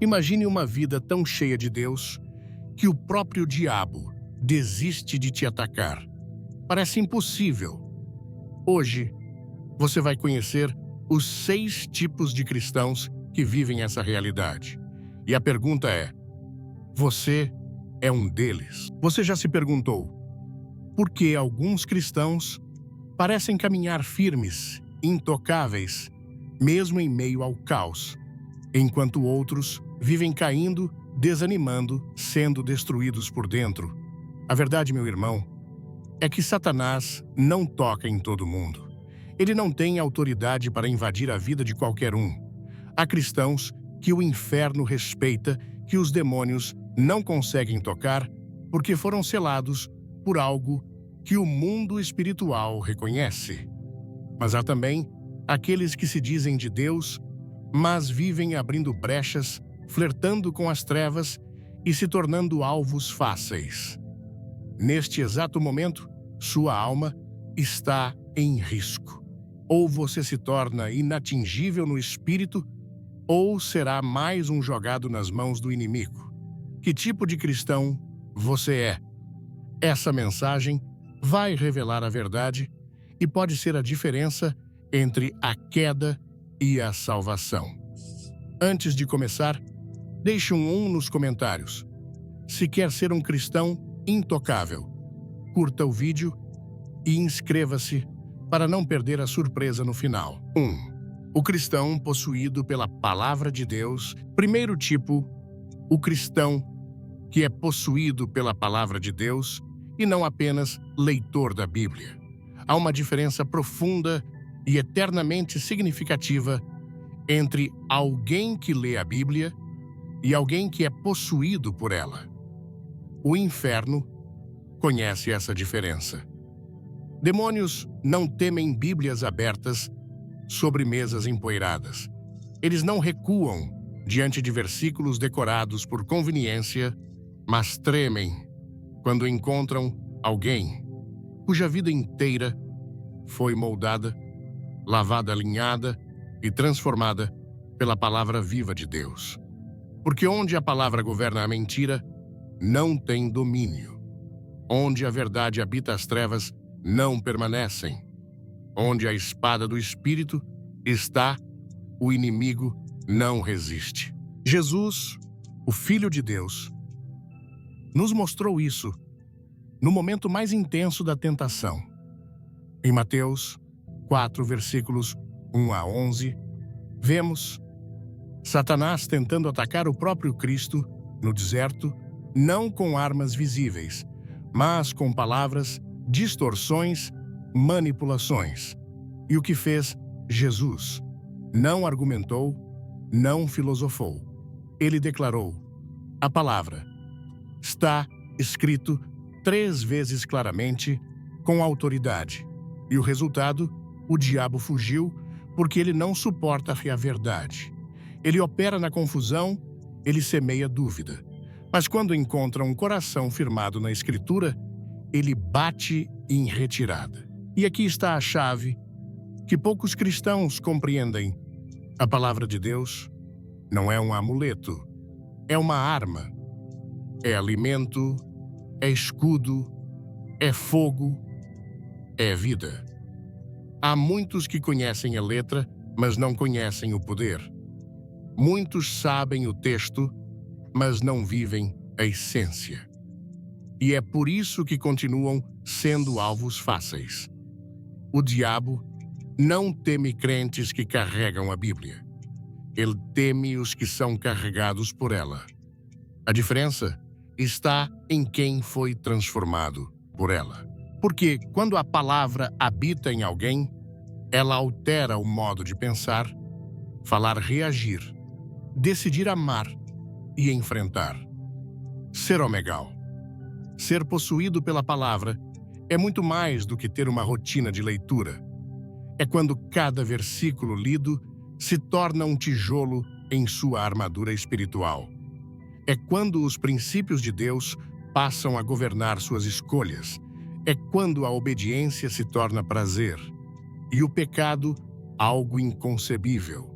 Imagine uma vida tão cheia de Deus que o próprio diabo desiste de te atacar. Parece impossível. Hoje, você vai conhecer os 6 tipos de cristãos que vivem essa realidade. E a pergunta é: você é um deles? Você já se perguntou por que alguns cristãos parecem caminhar firmes, intocáveis, mesmo em meio ao caos, enquanto outros vivem caindo, desanimando, sendo destruídos por dentro? A verdade, meu irmão, é que Satanás não toca em todo mundo. Ele não tem autoridade para invadir a vida de qualquer um. Há cristãos que o inferno respeita, que os demônios não conseguem tocar porque foram selados por algo que o mundo espiritual reconhece. Mas há também aqueles que se dizem de Deus, mas vivem abrindo brechas, flertando com as trevas e se tornando alvos fáceis. Neste exato momento, sua alma está em risco. Ou você se torna inatingível no espírito, ou será mais um jogado nas mãos do inimigo. Que tipo de cristão você é? Essa mensagem vai revelar a verdade e pode ser a diferença entre a queda e a salvação. Antes de começar, deixe um nos comentários. Se quer ser um cristão intocável, curta o vídeo e inscreva-se para não perder a surpresa no final. 1. O cristão possuído pela Palavra de Deus. Primeiro tipo, o cristão que é possuído pela Palavra de Deus e não apenas leitor da Bíblia. Há uma diferença profunda e eternamente significativa entre alguém que lê a Bíblia e alguém que é possuído por ela. O inferno conhece essa diferença. Demônios não temem Bíblias abertas sobre mesas empoeiradas. Eles não recuam diante de versículos decorados por conveniência, mas tremem quando encontram alguém cuja vida inteira foi moldada, lavada, alinhada e transformada pela palavra viva de Deus. Porque onde a palavra governa a mentira, não tem domínio. Onde a verdade habita as trevas, não permanecem. Onde a espada do Espírito está, o inimigo não resiste. Jesus, o Filho de Deus, nos mostrou isso no momento mais intenso da tentação. Em Mateus 4, versículos 1 a 11, vemos Satanás tentando atacar o próprio Cristo no deserto, não com armas visíveis, mas com palavras, distorções, manipulações. E o que fez Jesus? Não argumentou, não filosofou. Ele declarou: a palavra está escrito 3 vezes claramente, com autoridade. E o resultado? O diabo fugiu porque ele não suporta a verdade. Ele opera na confusão, ele semeia dúvida. Mas quando encontra um coração firmado na Escritura, ele bate em retirada. E aqui está a chave que poucos cristãos compreendem. A palavra de Deus não é um amuleto, é uma arma. É alimento, é escudo, é fogo, é vida. Há muitos que conhecem a letra, mas não conhecem o poder. Muitos sabem o texto, mas não vivem a essência. E é por isso que continuam sendo alvos fáceis. O diabo não teme crentes que carregam a Bíblia. Ele teme os que são carregados por ela. A diferença está em quem foi transformado por ela. Porque quando a palavra habita em alguém, ela altera o modo de pensar, falar, reagir, decidir amar e enfrentar. Ser omegal. Ser possuído pela palavra é muito mais do que ter uma rotina de leitura. É quando cada versículo lido se torna um tijolo em sua armadura espiritual. É quando os princípios de Deus passam a governar suas escolhas. É quando a obediência se torna prazer e o pecado algo inconcebível.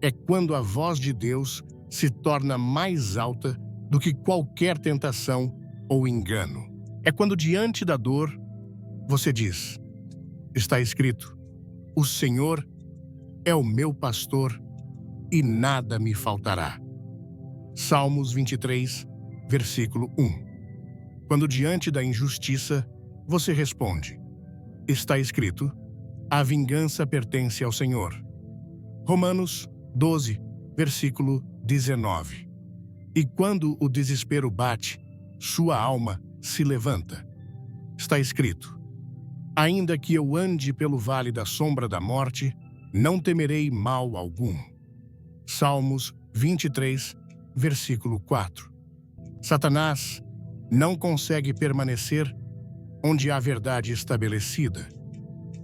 É quando a voz de Deus se torna mais alta do que qualquer tentação ou engano. É quando, diante da dor, você diz: está escrito, o Senhor é o meu pastor e nada me faltará. Salmos 23, versículo 1. Quando, diante da injustiça, você responde: está escrito, a vingança pertence ao Senhor. Romanos 12, versículo 19. E quando o desespero bate, sua alma se levanta. Está escrito: ainda que eu ande pelo vale da sombra da morte, não temerei mal algum. Salmos 23, versículo 4. Satanás não consegue permanecer onde há verdade estabelecida.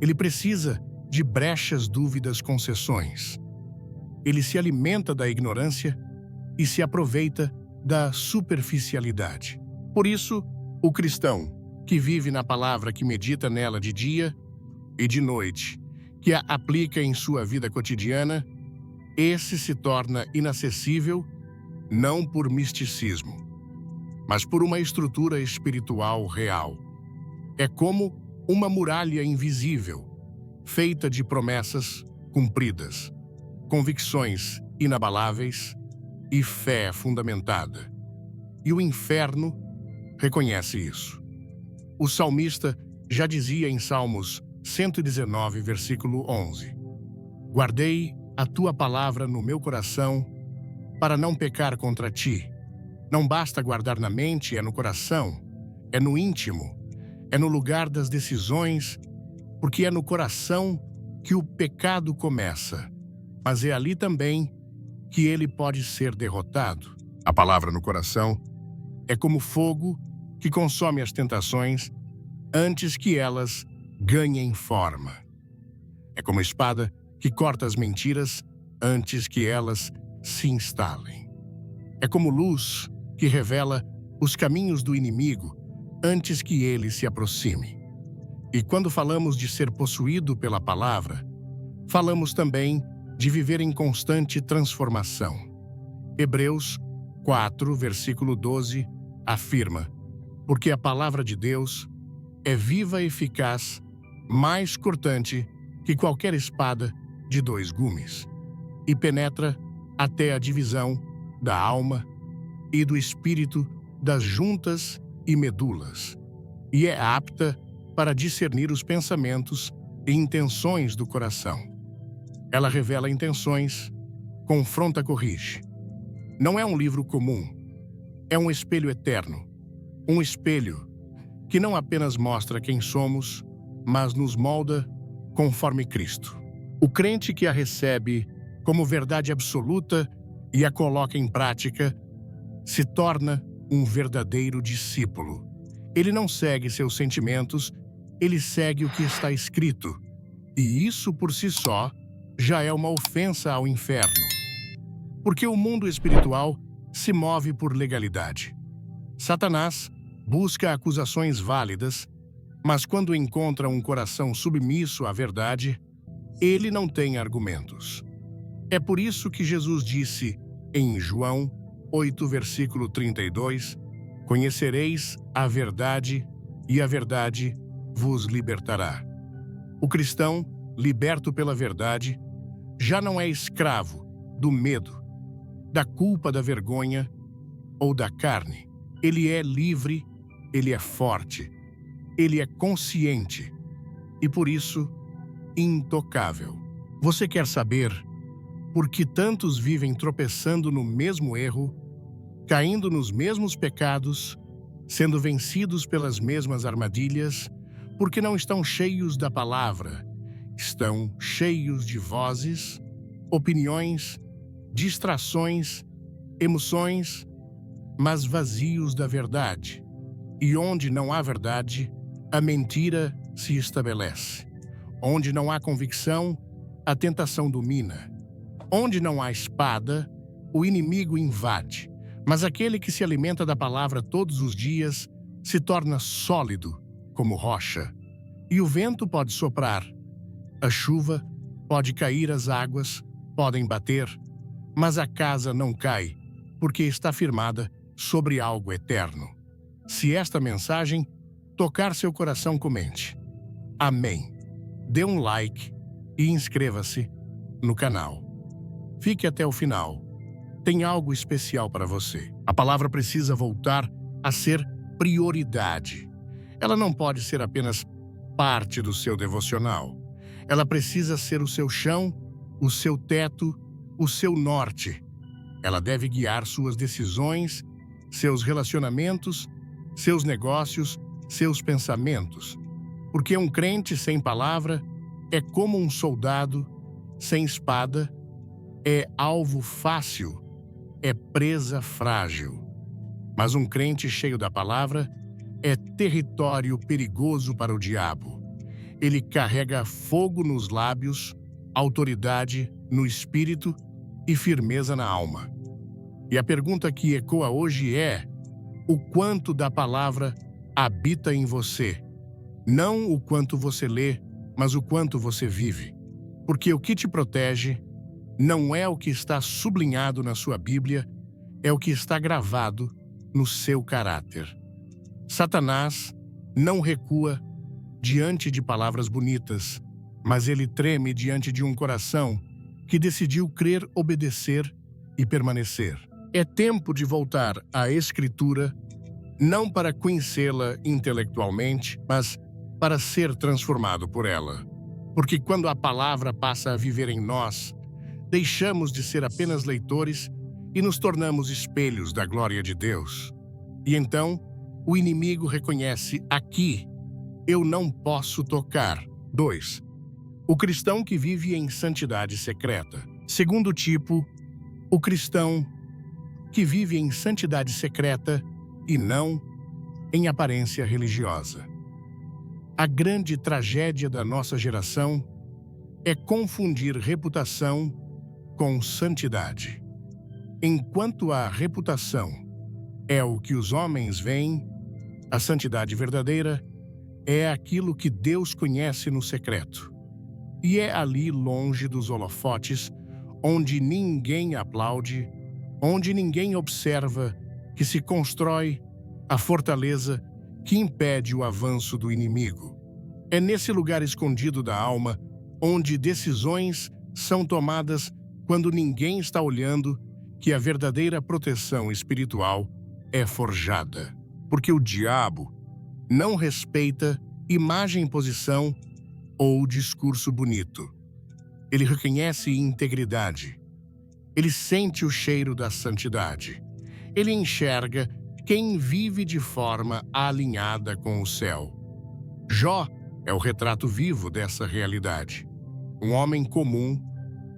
Ele precisa de brechas, dúvidas, concessões. Ele se alimenta da ignorância e se aproveita da superficialidade. Por isso, o cristão que vive na palavra, que medita nela de dia e de noite, que a aplica em sua vida cotidiana, esse se torna inacessível não por misticismo, mas por uma estrutura espiritual real. É como uma muralha invisível, feita de promessas cumpridas, convicções inabaláveis e fé fundamentada. E o inferno reconhece isso. O salmista já dizia em Salmos 119, versículo 11: guardei a tua palavra no meu coração para não pecar contra ti. Não basta guardar na mente, é no coração, é no íntimo, é no lugar das decisões, porque é no coração que o pecado começa, mas é ali também que ele pode ser derrotado. A palavra no coração é como fogo que consome as tentações antes que elas ganhem forma. É como espada que corta as mentiras antes que elas se instalem. É como luz que revela os caminhos do inimigo antes que ele se aproxime. E quando falamos de ser possuído pela palavra, falamos também de viver em constante transformação. Hebreus 4, versículo 12, afirma: porque a palavra de Deus é viva e eficaz, mais cortante que qualquer espada de dois gumes, e penetra até a divisão da alma e do espírito, das juntas e medulas, e é apta para discernir os pensamentos e intenções do coração. Ela revela intenções, confronta, corrige. Não é um livro comum, é um espelho eterno, um espelho que não apenas mostra quem somos, mas nos molda conforme Cristo. O crente que a recebe como verdade absoluta e a coloca em prática se torna um verdadeiro discípulo. Ele não segue seus sentimentos, ele segue o que está escrito. E isso por si só já é uma ofensa ao inferno. Porque o mundo espiritual se move por legalidade. Satanás busca acusações válidas, mas quando encontra um coração submisso à verdade, ele não tem argumentos. É por isso que Jesus disse em João 8, versículo 32, conhecereis a verdade e a verdade vos libertará. O cristão, liberto pela verdade, já não é escravo do medo, da culpa, da vergonha ou da carne. Ele é livre, ele é forte, ele é consciente e, por isso, intocável. Você quer saber por que tantos vivem tropeçando no mesmo erro, caindo nos mesmos pecados, sendo vencidos pelas mesmas armadilhas, porque não estão cheios da palavra, estão cheios de vozes, opiniões, distrações, emoções, mas vazios da verdade. E onde não há verdade, a mentira se estabelece. Onde não há convicção, a tentação domina. Onde não há espada, o inimigo invade. Mas aquele que se alimenta da palavra todos os dias se torna sólido como rocha. E o vento pode soprar, a chuva pode cair, as águas podem bater, mas a casa não cai, porque está firmada sobre algo eterno. Se esta mensagem tocar seu coração, comente. Amém. Dê um like e inscreva-se no canal. Fique até o final. Tem algo especial para você. A palavra precisa voltar a ser prioridade. Ela não pode ser apenas parte do seu devocional. Ela precisa ser o seu chão, o seu teto, o seu norte. Ela deve guiar suas decisões, seus relacionamentos, seus negócios, seus pensamentos. Porque um crente sem palavra é como um soldado sem espada, é alvo fácil, é presa frágil. Mas um crente cheio da palavra é território perigoso para o diabo. Ele carrega fogo nos lábios, autoridade no espírito e firmeza na alma. E a pergunta que ecoa hoje é: o quanto da palavra habita em você? Não o quanto você lê, mas o quanto você vive. Porque o que te protege não é o que está sublinhado na sua Bíblia, é o que está gravado no seu caráter. Satanás não recua diante de palavras bonitas, mas ele treme diante de um coração que decidiu crer, obedecer e permanecer. É tempo de voltar à Escritura, não para conhecê-la intelectualmente, mas para ser transformado por ela. Porque quando a palavra passa a viver em nós, deixamos de ser apenas leitores e nos tornamos espelhos da glória de Deus. E então, o inimigo reconhece: aqui eu não posso tocar. 2. O cristão que vive em santidade secreta. Segundo tipo, o cristão que vive em santidade secreta e não em aparência religiosa. A grande tragédia da nossa geração é confundir reputação com santidade. Enquanto a reputação é o que os homens veem, a santidade verdadeira é aquilo que Deus conhece no secreto. E é ali, longe dos holofotes, onde ninguém aplaude, onde ninguém observa, que se constrói a fortaleza que impede o avanço do inimigo. É nesse lugar escondido da alma onde decisões são tomadas quando ninguém está olhando que a verdadeira proteção espiritual é forjada. Porque o diabo não respeita imagem, posição ou discurso bonito. Ele reconhece integridade. Ele sente o cheiro da santidade. Ele enxerga quem vive de forma alinhada com o céu. Jó é o retrato vivo dessa realidade. Um homem comum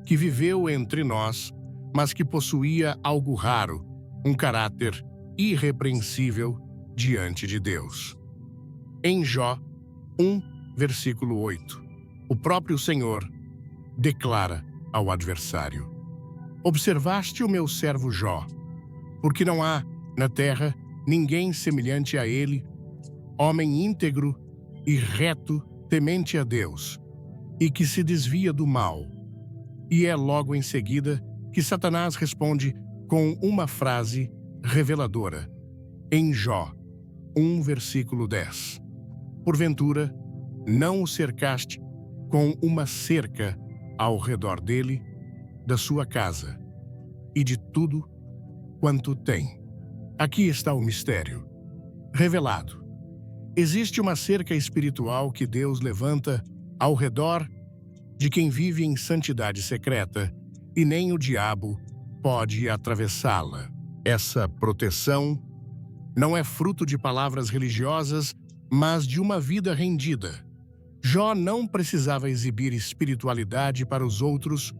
que viveu entre nós, mas que possuía algo raro, um caráter irrepreensível diante de Deus. Em Jó 1, versículo 8, o próprio Senhor declara ao adversário: observaste o meu servo Jó, porque não há na terra ninguém semelhante a ele, homem íntegro e reto, temente a Deus, e que se desvia do mal. E é logo em seguida que Satanás responde com uma frase reveladora, em Jó 1, versículo 10. Porventura, não o cercaste com uma cerca ao redor dele, da sua casa e de tudo quanto tem. Aqui está o mistério revelado. Existe uma cerca espiritual que Deus levanta ao redor de quem vive em santidade secreta, e nem o diabo pode atravessá-la. Essa proteção não é fruto de palavras religiosas, mas de uma vida rendida. Jó não precisava exibir espiritualidade para os outros,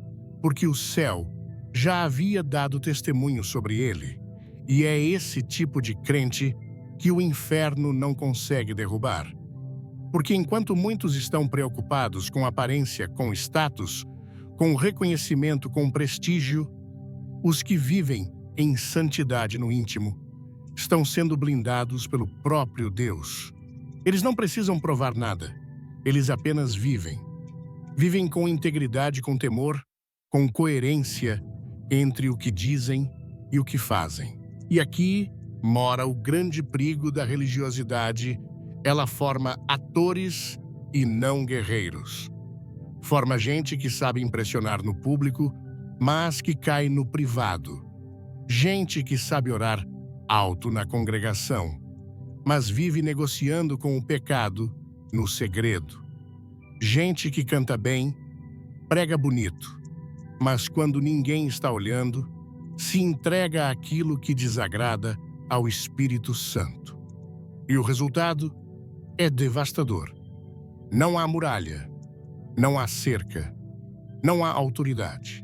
porque o céu já havia dado testemunho sobre ele. E é esse tipo de crente que o inferno não consegue derrubar. Porque enquanto muitos estão preocupados com aparência, com status, com reconhecimento, com prestígio, os que vivem em santidade no íntimo estão sendo blindados pelo próprio Deus. Eles não precisam provar nada. Eles apenas vivem. Vivem com integridade, com temor, com coerência entre o que dizem e o que fazem. E aqui mora o grande perigo da religiosidade. Ela forma atores e não guerreiros. Forma gente que sabe impressionar no público, mas que cai no privado. Gente que sabe orar alto na congregação, mas vive negociando com o pecado no segredo. Gente que canta bem, prega bonito, mas quando ninguém está olhando, se entrega àquilo que desagrada ao Espírito Santo. E o resultado é devastador. Não há muralha, não há cerca, não há autoridade.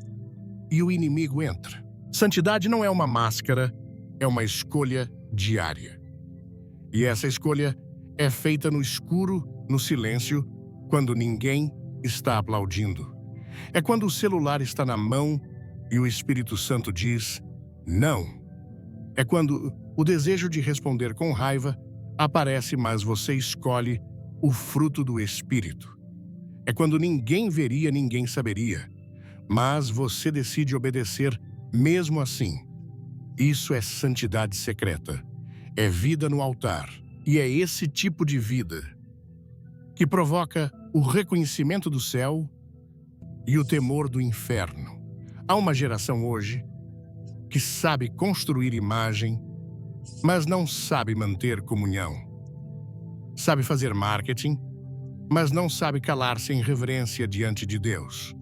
E o inimigo entra. Santidade não é uma máscara, é uma escolha diária. E essa escolha é feita no escuro, no silêncio, quando ninguém está aplaudindo. É quando o celular está na mão e o Espírito Santo diz não. É quando o desejo de responder com raiva aparece, mas você escolhe o fruto do Espírito. É quando ninguém veria, ninguém saberia, mas você decide obedecer mesmo assim. Isso é santidade secreta. É vida no altar. E é esse tipo de vida que provoca o reconhecimento do céu e o temor do inferno. Há uma geração hoje que sabe construir imagem, mas não sabe manter comunhão. Sabe fazer marketing, mas não sabe calar-se em reverência diante de Deus.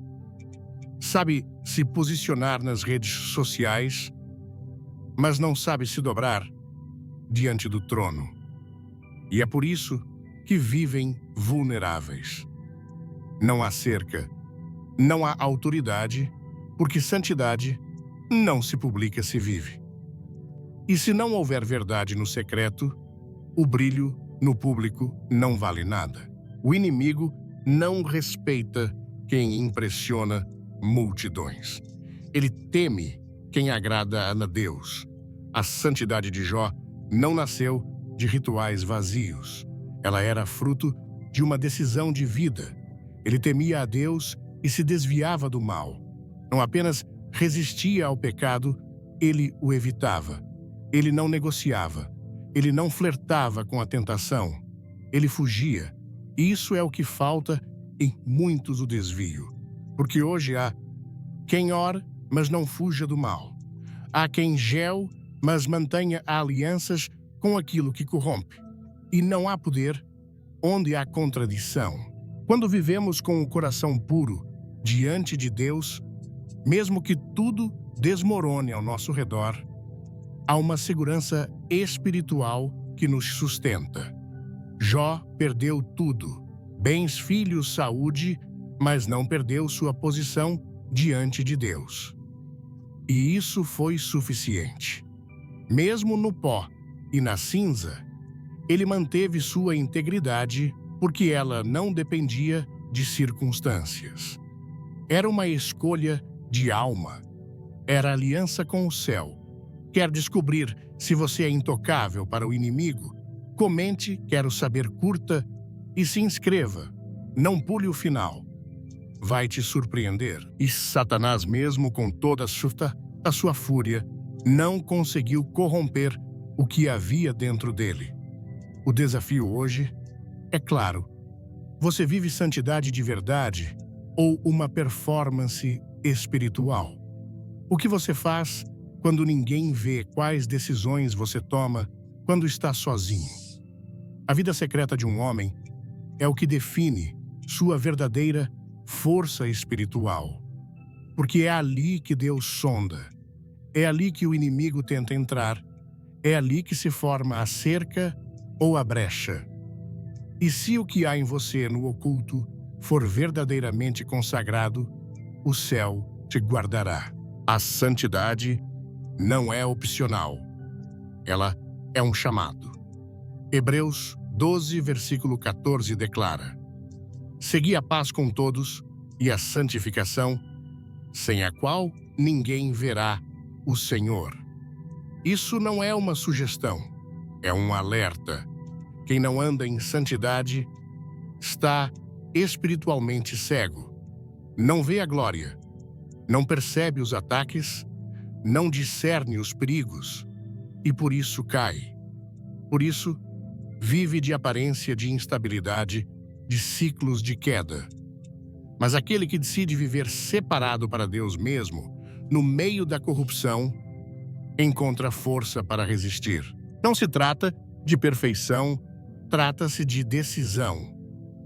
Sabe se posicionar nas redes sociais, mas não sabe se dobrar diante do trono. E é por isso que vivem vulneráveis. Não há cerca, não há autoridade, porque santidade não se publica, se vive. E se não houver verdade no secreto, o brilho no público não vale nada. O inimigo não respeita quem impressiona multidões. Ele teme quem agrada a Deus. A santidade de Jó não nasceu de rituais vazios. Ela era fruto de uma decisão de vida. Ele temia a Deus e se desviava do mal. Não apenas resistia ao pecado, ele o evitava. Ele não negociava. Ele não flertava com a tentação. Ele fugia. E isso é o que falta em muitos o desvio. Porque hoje há quem ore, mas não fuja do mal. Há quem gele, mas mantenha alianças com aquilo que corrompe. E não há poder onde há contradição. Quando vivemos com o coração puro diante de Deus, mesmo que tudo desmorone ao nosso redor, há uma segurança espiritual que nos sustenta. Jó perdeu tudo, bens, filhos, saúde, mas não perdeu sua posição diante de Deus. E isso foi suficiente. Mesmo no pó e na cinza, ele manteve sua integridade porque ela não dependia de circunstâncias. Era uma escolha de alma. Era aliança com o céu. Quer descobrir se você é intocável para o inimigo? Comente, quero saber, curta e se inscreva. Não pule o final. Vai te surpreender. E Satanás, mesmo com toda a sua fúria, não conseguiu corromper o que havia dentro dele. O desafio hoje é claro. Você vive santidade de verdade ou uma performance espiritual? O que você faz quando ninguém vê? Quais decisões você toma quando está sozinho? A vida secreta de um homem é o que define sua verdadeira força espiritual. Porque é ali que Deus sonda. É ali que o inimigo tenta entrar. É ali que se forma a cerca ou a brecha. E se o que há em você no oculto for verdadeiramente consagrado, o céu te guardará. A santidade não é opcional. Ela é um chamado. Hebreus 12, versículo 14 declara: segui a paz com todos e a santificação, sem a qual ninguém verá o Senhor. Isso não é uma sugestão, é um alerta. Quem não anda em santidade está espiritualmente cego. Não vê a glória, não percebe os ataques, não discerne os perigos e por isso cai. Por isso, vive de aparência de instabilidade, de ciclos de queda. Mas aquele que decide viver separado para Deus mesmo, no meio da corrupção, encontra força para resistir. Não se trata de perfeição, trata-se de decisão.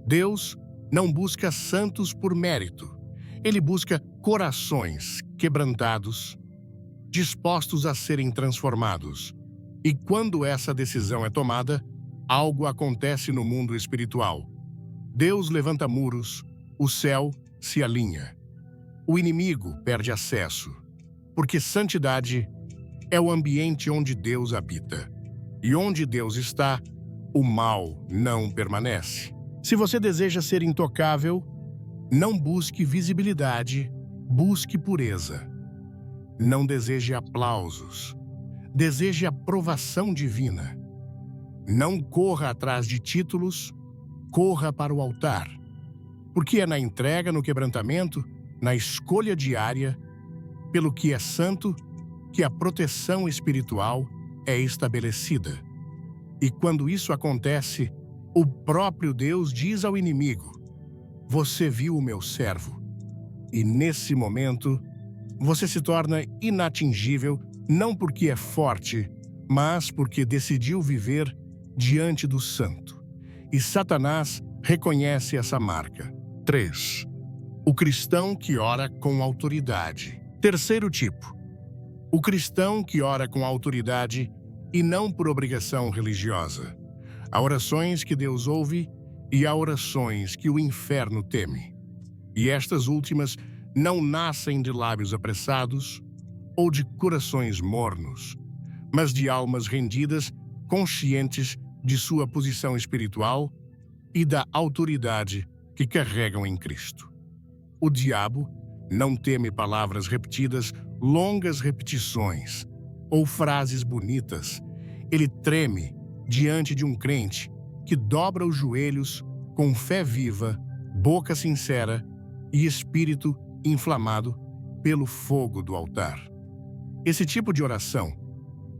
Deus não busca santos por mérito. Ele busca corações quebrantados, dispostos a serem transformados. E quando essa decisão é tomada, algo acontece no mundo espiritual. Deus levanta muros, o céu se alinha. O inimigo perde acesso, porque santidade é o ambiente onde Deus habita. E onde Deus está, o mal não permanece. Se você deseja ser intocável, não busque visibilidade, busque pureza. Não deseje aplausos, deseje aprovação divina. Não corra atrás de títulos, corra para o altar. Porque é na entrega, no quebrantamento, na escolha diária, pelo que é santo, que a proteção espiritual é estabelecida. E quando isso acontece, o próprio Deus diz ao inimigo: você viu o meu servo. E nesse momento, você se torna inatingível, não porque é forte, mas porque decidiu viver diante do santo. E Satanás reconhece essa marca. 3. O cristão que ora com autoridade. Terceiro tipo. O cristão que ora com autoridade e não por obrigação religiosa. Há orações que Deus ouve e há orações que o inferno teme. E estas últimas não nascem de lábios apressados ou de corações mornos, mas de almas rendidas, conscientes de sua posição espiritual e da autoridade que carregam em Cristo. O diabo não teme palavras repetidas, longas repetições ou frases bonitas. Ele treme diante de um crente que dobra os joelhos com fé viva, boca sincera e espírito inflamado pelo fogo do altar. Esse tipo de oração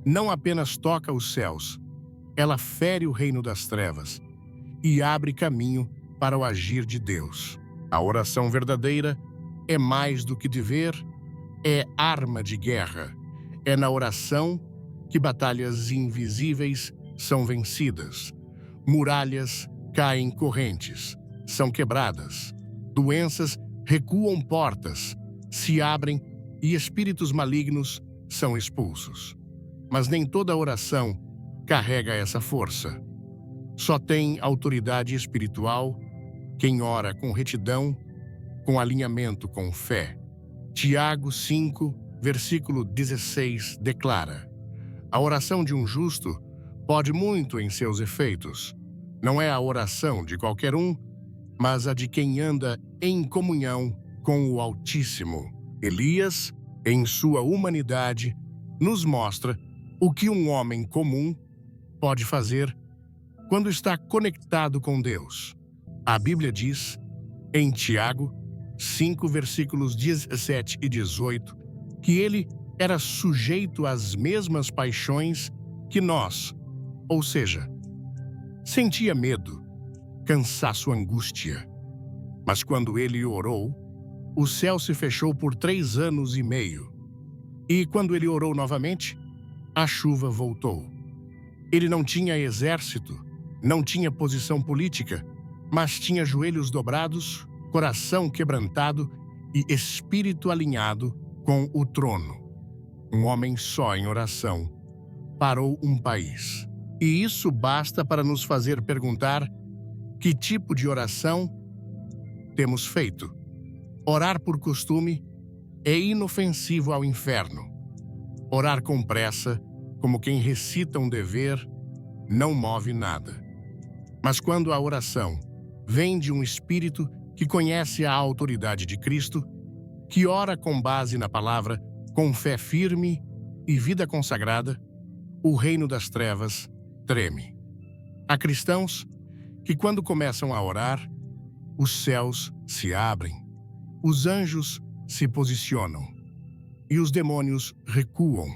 não apenas toca os céus, ela fere o reino das trevas e abre caminho para o agir de Deus. A oração verdadeira é mais do que dever, é arma de guerra. É na oração que batalhas invisíveis são vencidas, muralhas caem correntes, são quebradas, doenças recuam portas, se abrem e espíritos malignos são expulsos. Mas nem toda oração carrega essa força. Só tem autoridade espiritual quem ora com retidão, com alinhamento com fé. Tiago 5, versículo 16, declara: a oração de um justo pode muito em seus efeitos. Não é a oração de qualquer um, mas a de quem anda em comunhão com o Altíssimo. Elias, em sua humanidade, nos mostra o que um homem comum pode fazer quando está conectado com Deus. A Bíblia diz, em Tiago 5, versículos 17 e 18, que ele era sujeito às mesmas paixões que nós, ou seja, sentia medo, cansaço, angústia. Mas quando ele orou, o céu se fechou por 3 anos e meio. E quando ele orou novamente, a chuva voltou. Ele não tinha exército, não tinha posição política, mas tinha joelhos dobrados, coração quebrantado e espírito alinhado com o trono. Um homem só em oração parou um país. E isso basta para nos fazer perguntar que tipo de oração temos feito. Orar por costume é inofensivo ao inferno. Orar com pressa, como quem recita um dever, não move nada. Mas quando a oração vem de um espírito que conhece a autoridade de Cristo, que ora com base na palavra, com fé firme e vida consagrada, o reino das trevas treme. Há cristãos que, quando começam a orar, os céus se abrem, os anjos se posicionam, e os demônios recuam,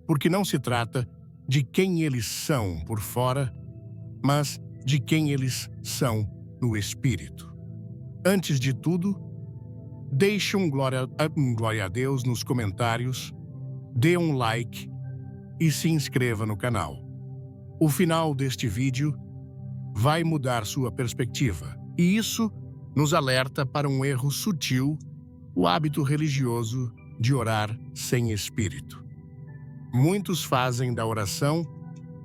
porque não se trata de quem eles são por fora, mas de quem eles são no espírito. Antes de tudo, deixe um glória a Deus nos comentários, dê um like e se inscreva no canal. O final deste vídeo vai mudar sua perspectiva, e isso nos alerta para um erro sutil, o hábito religioso de orar sem espírito. Muitos fazem da oração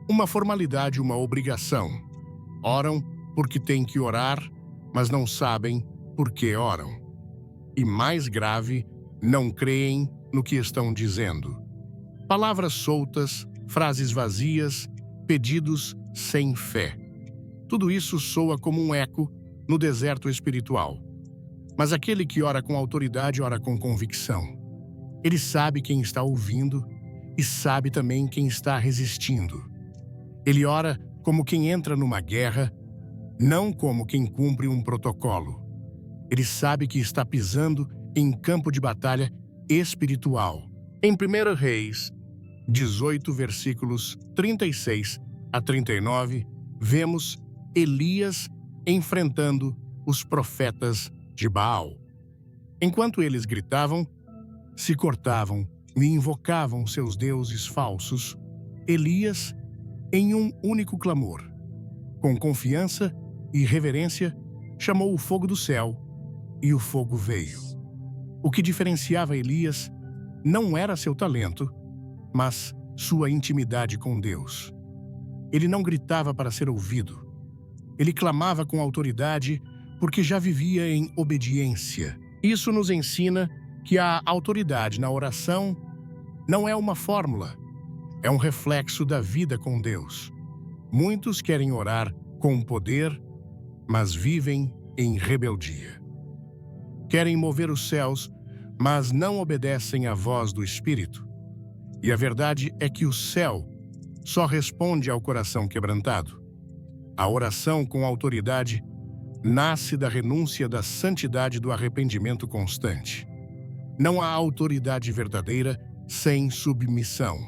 uma formalidade, uma obrigação. Oram porque têm que orar, mas não sabem por que oram. E mais grave, não creem no que estão dizendo. Palavras soltas, frases vazias, pedidos sem fé. Tudo isso soa como um eco no deserto espiritual. Mas aquele que ora com autoridade ora com convicção. Ele sabe quem está ouvindo e sabe também quem está resistindo. Ele ora como quem entra numa guerra, não como quem cumpre um protocolo. Ele sabe que está pisando em campo de batalha espiritual. Em 1 Reis 18, versículos 36 a 39, vemos Elias enfrentando os profetas de Baal. Enquanto eles gritavam, se cortavam e invocavam seus deuses falsos, Elias, em um único clamor, com confiança e reverência, chamou o fogo do céu, e o fogo veio. O que diferenciava Elias não era seu talento, mas sua intimidade com Deus. Ele não gritava para ser ouvido. Ele clamava com autoridade porque já vivia em obediência. Isso nos ensina que a autoridade na oração não é uma fórmula, é um reflexo da vida com Deus. Muitos querem orar com poder, mas vivem em rebeldia. Querem mover os céus, mas não obedecem à voz do Espírito. E a verdade é que o céu só responde ao coração quebrantado. A oração com autoridade nasce da renúncia da santidade do arrependimento constante. Não há autoridade verdadeira sem submissão,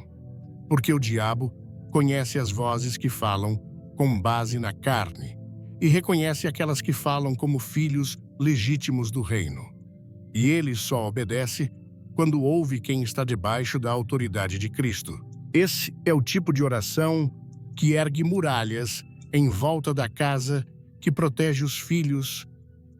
porque o diabo conhece as vozes que falam com base na carne e reconhece aquelas que falam como filhos legítimos do reino. E ele só obedece quando ouve quem está debaixo da autoridade de Cristo. Esse é o tipo de oração que ergue muralhas em volta da casa, que protege os filhos,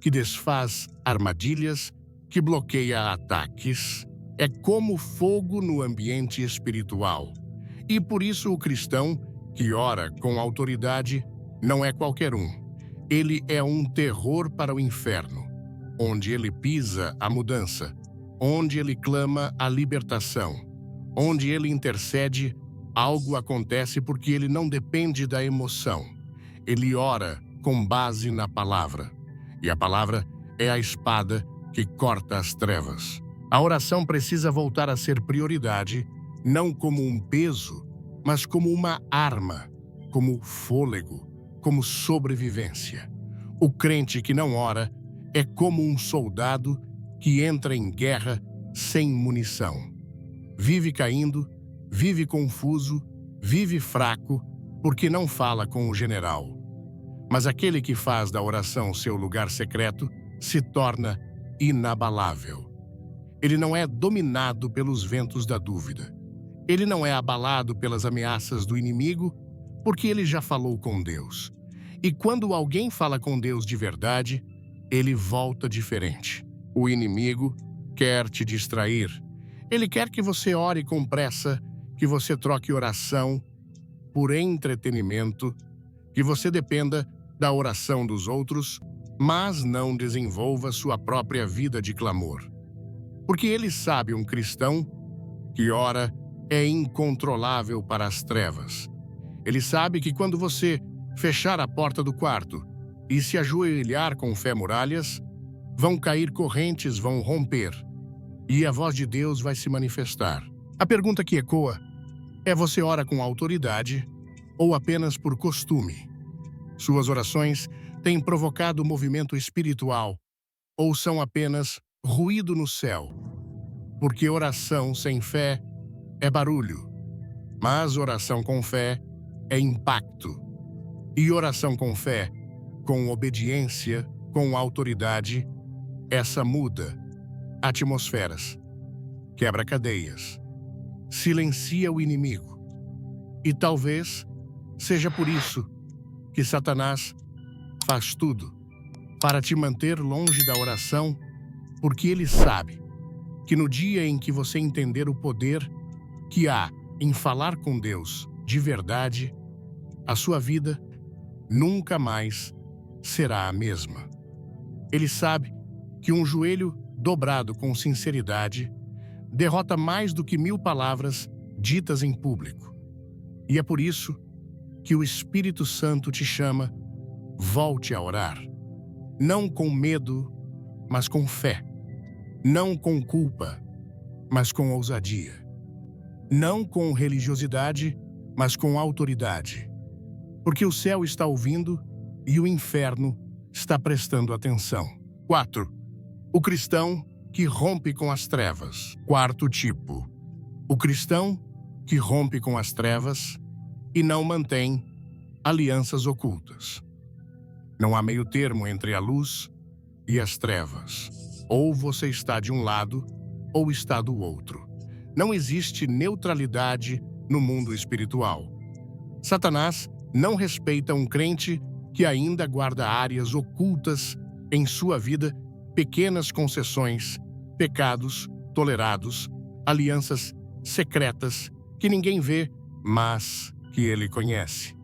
que desfaz armadilhas, que bloqueia ataques. É como fogo no ambiente espiritual. E por isso o cristão que ora com autoridade não é qualquer um. Ele é um terror para o inferno, onde ele pisa a mudança, onde ele clama a libertação, onde ele intercede, algo acontece porque ele não depende da emoção. Ele ora com base na palavra, e a palavra é a espada que corta as trevas. A oração precisa voltar a ser prioridade, não como um peso, mas como uma arma, como fôlego, como sobrevivência. O crente que não ora é como um soldado que entra em guerra sem munição. Vive caindo, vive confuso, vive fraco, porque não fala com o general. Mas aquele que faz da oração seu lugar secreto se torna inabalável. Ele não é dominado pelos ventos da dúvida. Ele não é abalado pelas ameaças do inimigo, porque ele já falou com Deus. E quando alguém fala com Deus de verdade, ele volta diferente. O inimigo quer te distrair. Ele quer que você ore com pressa, que você troque oração por entretenimento, que você dependa da oração dos outros, mas não desenvolva sua própria vida de clamor. Porque ele sabe, um cristão que ora é incontrolável para as trevas. Ele sabe que quando você fechar a porta do quarto e se ajoelhar com fé muralhas, vão cair correntes, vão romper, e a voz de Deus vai se manifestar. A pergunta que ecoa é: você ora com autoridade ou apenas por costume? Suas orações têm provocado movimento espiritual ou são apenas ruído no céu? porque oração sem fé é barulho, mas oração com fé é impacto. E oração com fé, com obediência, com autoridade, essa muda atmosferas, quebra cadeias, silencia o inimigo. E talvez seja por isso que Satanás faz tudo para te manter longe da oração, porque ele sabe que no dia em que você entender o poder que há em falar com Deus de verdade, a sua vida nunca mais será a mesma. Ele sabe que um joelho dobrado com sinceridade derrota mais do que 1000 palavras ditas em público. E é por isso que o Espírito Santo te chama: volte a orar. Não com medo, mas com fé. Não com culpa, mas com ousadia. Não com religiosidade, mas com autoridade. Porque o céu está ouvindo e o inferno está prestando atenção. 4. O cristão que rompe com as trevas. Quarto tipo. O cristão que rompe com as trevas e não mantém alianças ocultas. Não há meio termo entre a luz e as trevas. Ou você está de um lado ou está do outro. Não existe neutralidade no mundo espiritual. Satanás não respeita um crente que ainda guarda áreas ocultas em sua vida, pequenas concessões, pecados tolerados, alianças secretas que ninguém vê, mas que ele conhece.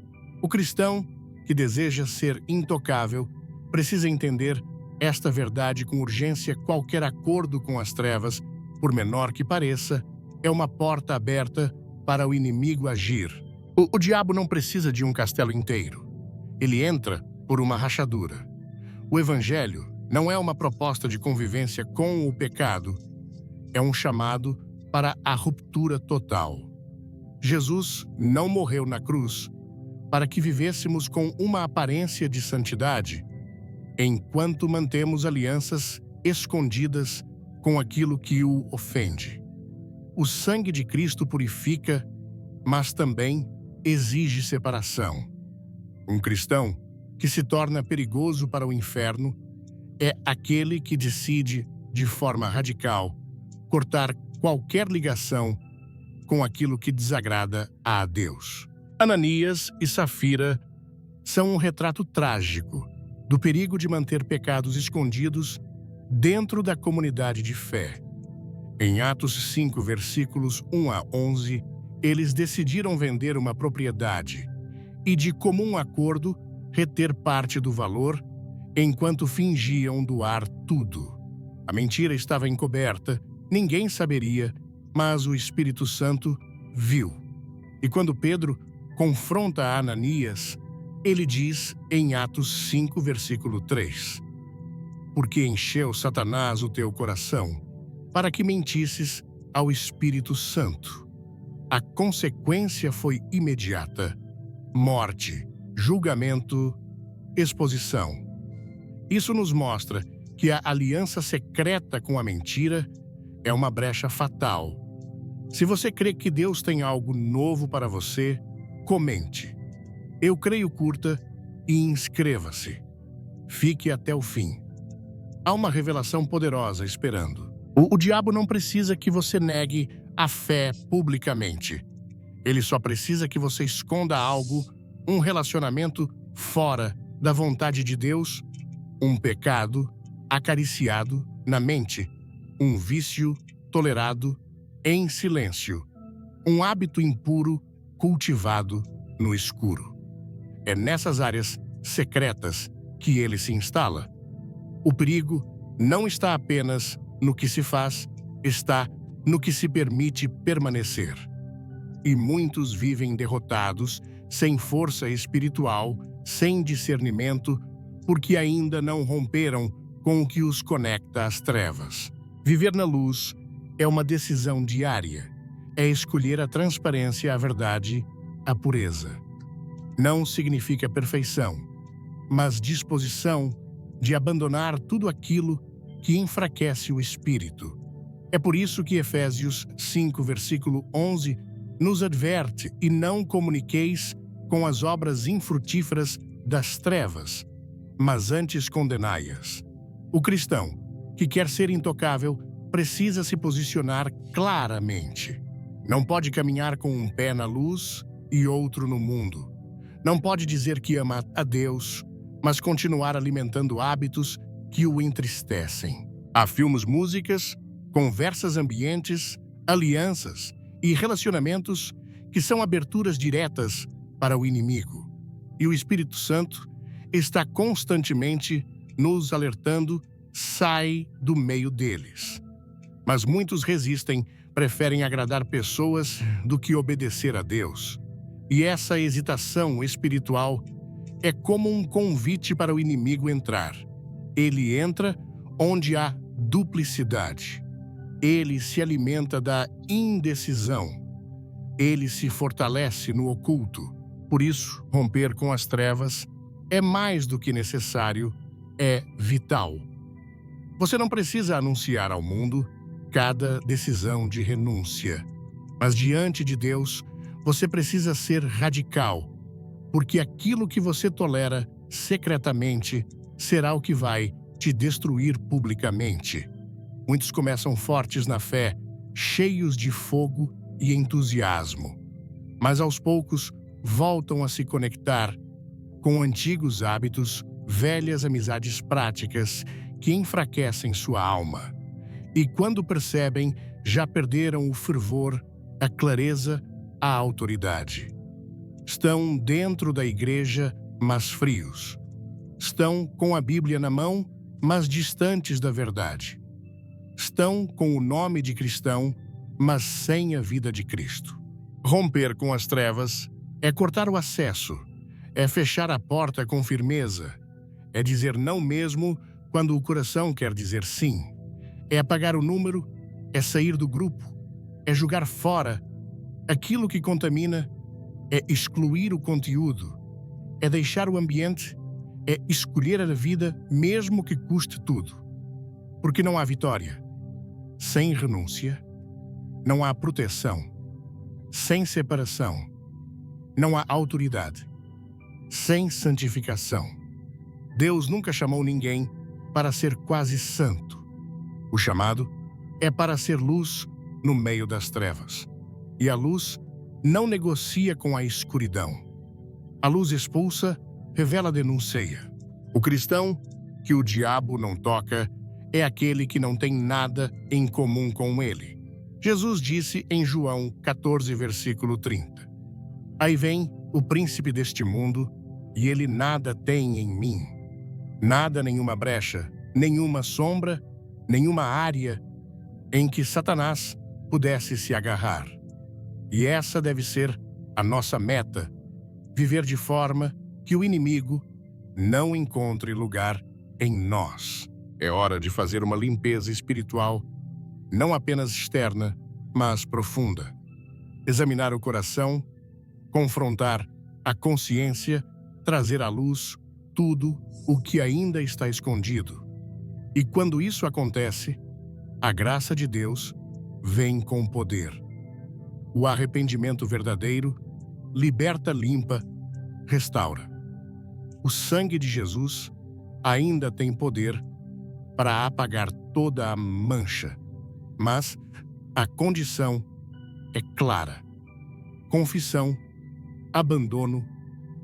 O cristão que deseja ser intocável precisa entender esta verdade com urgência. Qualquer acordo com as trevas, por menor que pareça, é uma porta aberta para o inimigo agir. O diabo não precisa de um castelo inteiro. Ele entra por uma rachadura. O Evangelho não é uma proposta de convivência com o pecado, é um chamado para a ruptura total. Jesus não morreu na cruz para que vivêssemos com uma aparência de santidade, enquanto mantemos alianças escondidas com aquilo que o ofende. O sangue de Cristo purifica, mas também exige separação. Um cristão que se torna perigoso para o inferno é aquele que decide, de forma radical, cortar qualquer ligação com aquilo que desagrada a Deus. Ananias e Safira são um retrato trágico do perigo de manter pecados escondidos dentro da comunidade de fé. Em Atos 5, versículos 1 a 11, eles decidiram vender uma propriedade e, de comum acordo, reter parte do valor, enquanto fingiam doar tudo. A mentira estava encoberta, ninguém saberia, mas o Espírito Santo viu. E quando Pedro confronta Ananias, ele diz em Atos 5, versículo 3: porque encheu Satanás o teu coração, para que mentisses ao Espírito Santo. A consequência foi imediata: morte, julgamento, exposição. Isso nos mostra que a aliança secreta com a mentira é uma brecha fatal. Se você crê que Deus tem algo novo para você, comente. Eu creio, curta e inscreva-se. Fique até o fim. Há uma revelação poderosa esperando. O diabo não precisa que você negue a fé publicamente. Ele só precisa que você esconda algo, um relacionamento fora da vontade de Deus, um pecado acariciado na mente, um vício tolerado em silêncio, um hábito impuro cultivado no escuro. É nessas áreas secretas que ele se instala. O perigo não está apenas no que se faz, está no que se permite permanecer. E muitos vivem derrotados, sem força espiritual, sem discernimento, porque ainda não romperam com o que os conecta às trevas. Viver na luz é uma decisão diária. É escolher a transparência, a verdade, a pureza. Não significa perfeição, mas disposição de abandonar tudo aquilo que enfraquece o espírito, É por isso que Efésios 5, versículo 11, nos adverte: e não comuniqueis com as obras infrutíferas das trevas, mas antes condenai-as. O cristão, que quer ser intocável, precisa se posicionar claramente. Não pode caminhar com um pé na luz e outro no mundo. Não pode dizer que ama a Deus, mas continuar alimentando hábitos que o entristecem. Há filmes, músicas, conversas ambientes, alianças e relacionamentos que são aberturas diretas para o inimigo. E o Espírito Santo está constantemente nos alertando: sai do meio deles. Mas muitos resistem, preferem agradar pessoas do que obedecer a Deus. E essa hesitação espiritual é como um convite para o inimigo entrar. Ele entra onde há duplicidade. Ele se alimenta da indecisão. Ele se fortalece no oculto. Por isso, romper com as trevas é mais do que necessário, é vital. Você não precisa anunciar ao mundo cada decisão de renúncia. Mas diante de Deus, você precisa ser radical, porque aquilo que você tolera secretamente será o que vai te destruir publicamente. Muitos começam fortes na fé, cheios de fogo e entusiasmo, mas aos poucos voltam a se conectar com antigos hábitos, velhas amizades práticas que enfraquecem sua alma. E quando percebem, já perderam o fervor, a clareza, a autoridade. Estão dentro da igreja, mas frios. Estão com a Bíblia na mão, mas distantes da verdade. Estão com o nome de cristão, mas sem a vida de Cristo. Romper com as trevas é cortar o acesso, é fechar a porta com firmeza, é dizer não mesmo quando o coração quer dizer sim. É apagar o número, é sair do grupo, é jogar fora aquilo que contamina, é excluir o conteúdo, é deixar o ambiente, é escolher a vida mesmo que custe tudo. Porque não há vitória sem renúncia, não há proteção sem separação, não há autoridade sem santificação. Deus nunca chamou ninguém para ser quase santo. O chamado é para ser luz no meio das trevas. E a luz não negocia com a escuridão. A luz expulsa, revela, denuncia. O cristão que o diabo não toca é aquele que não tem nada em comum com ele. Jesus disse em João 14, versículo 30. Aí vem o príncipe deste mundo, e ele nada tem em mim. Nada, nenhuma brecha, nenhuma sombra, nenhuma área em que Satanás pudesse se agarrar. E essa deve ser a nossa meta: viver de forma que o inimigo não encontre lugar em nós. É hora de fazer uma limpeza espiritual, não apenas externa, mas profunda. Examinar o coração, confrontar a consciência, trazer à luz tudo o que ainda está escondido. E quando isso acontece, a graça de Deus vem com poder. O arrependimento verdadeiro liberta, limpa, restaura. O sangue de Jesus ainda tem poder para apagar toda a mancha, mas a condição é clara: confissão, abandono,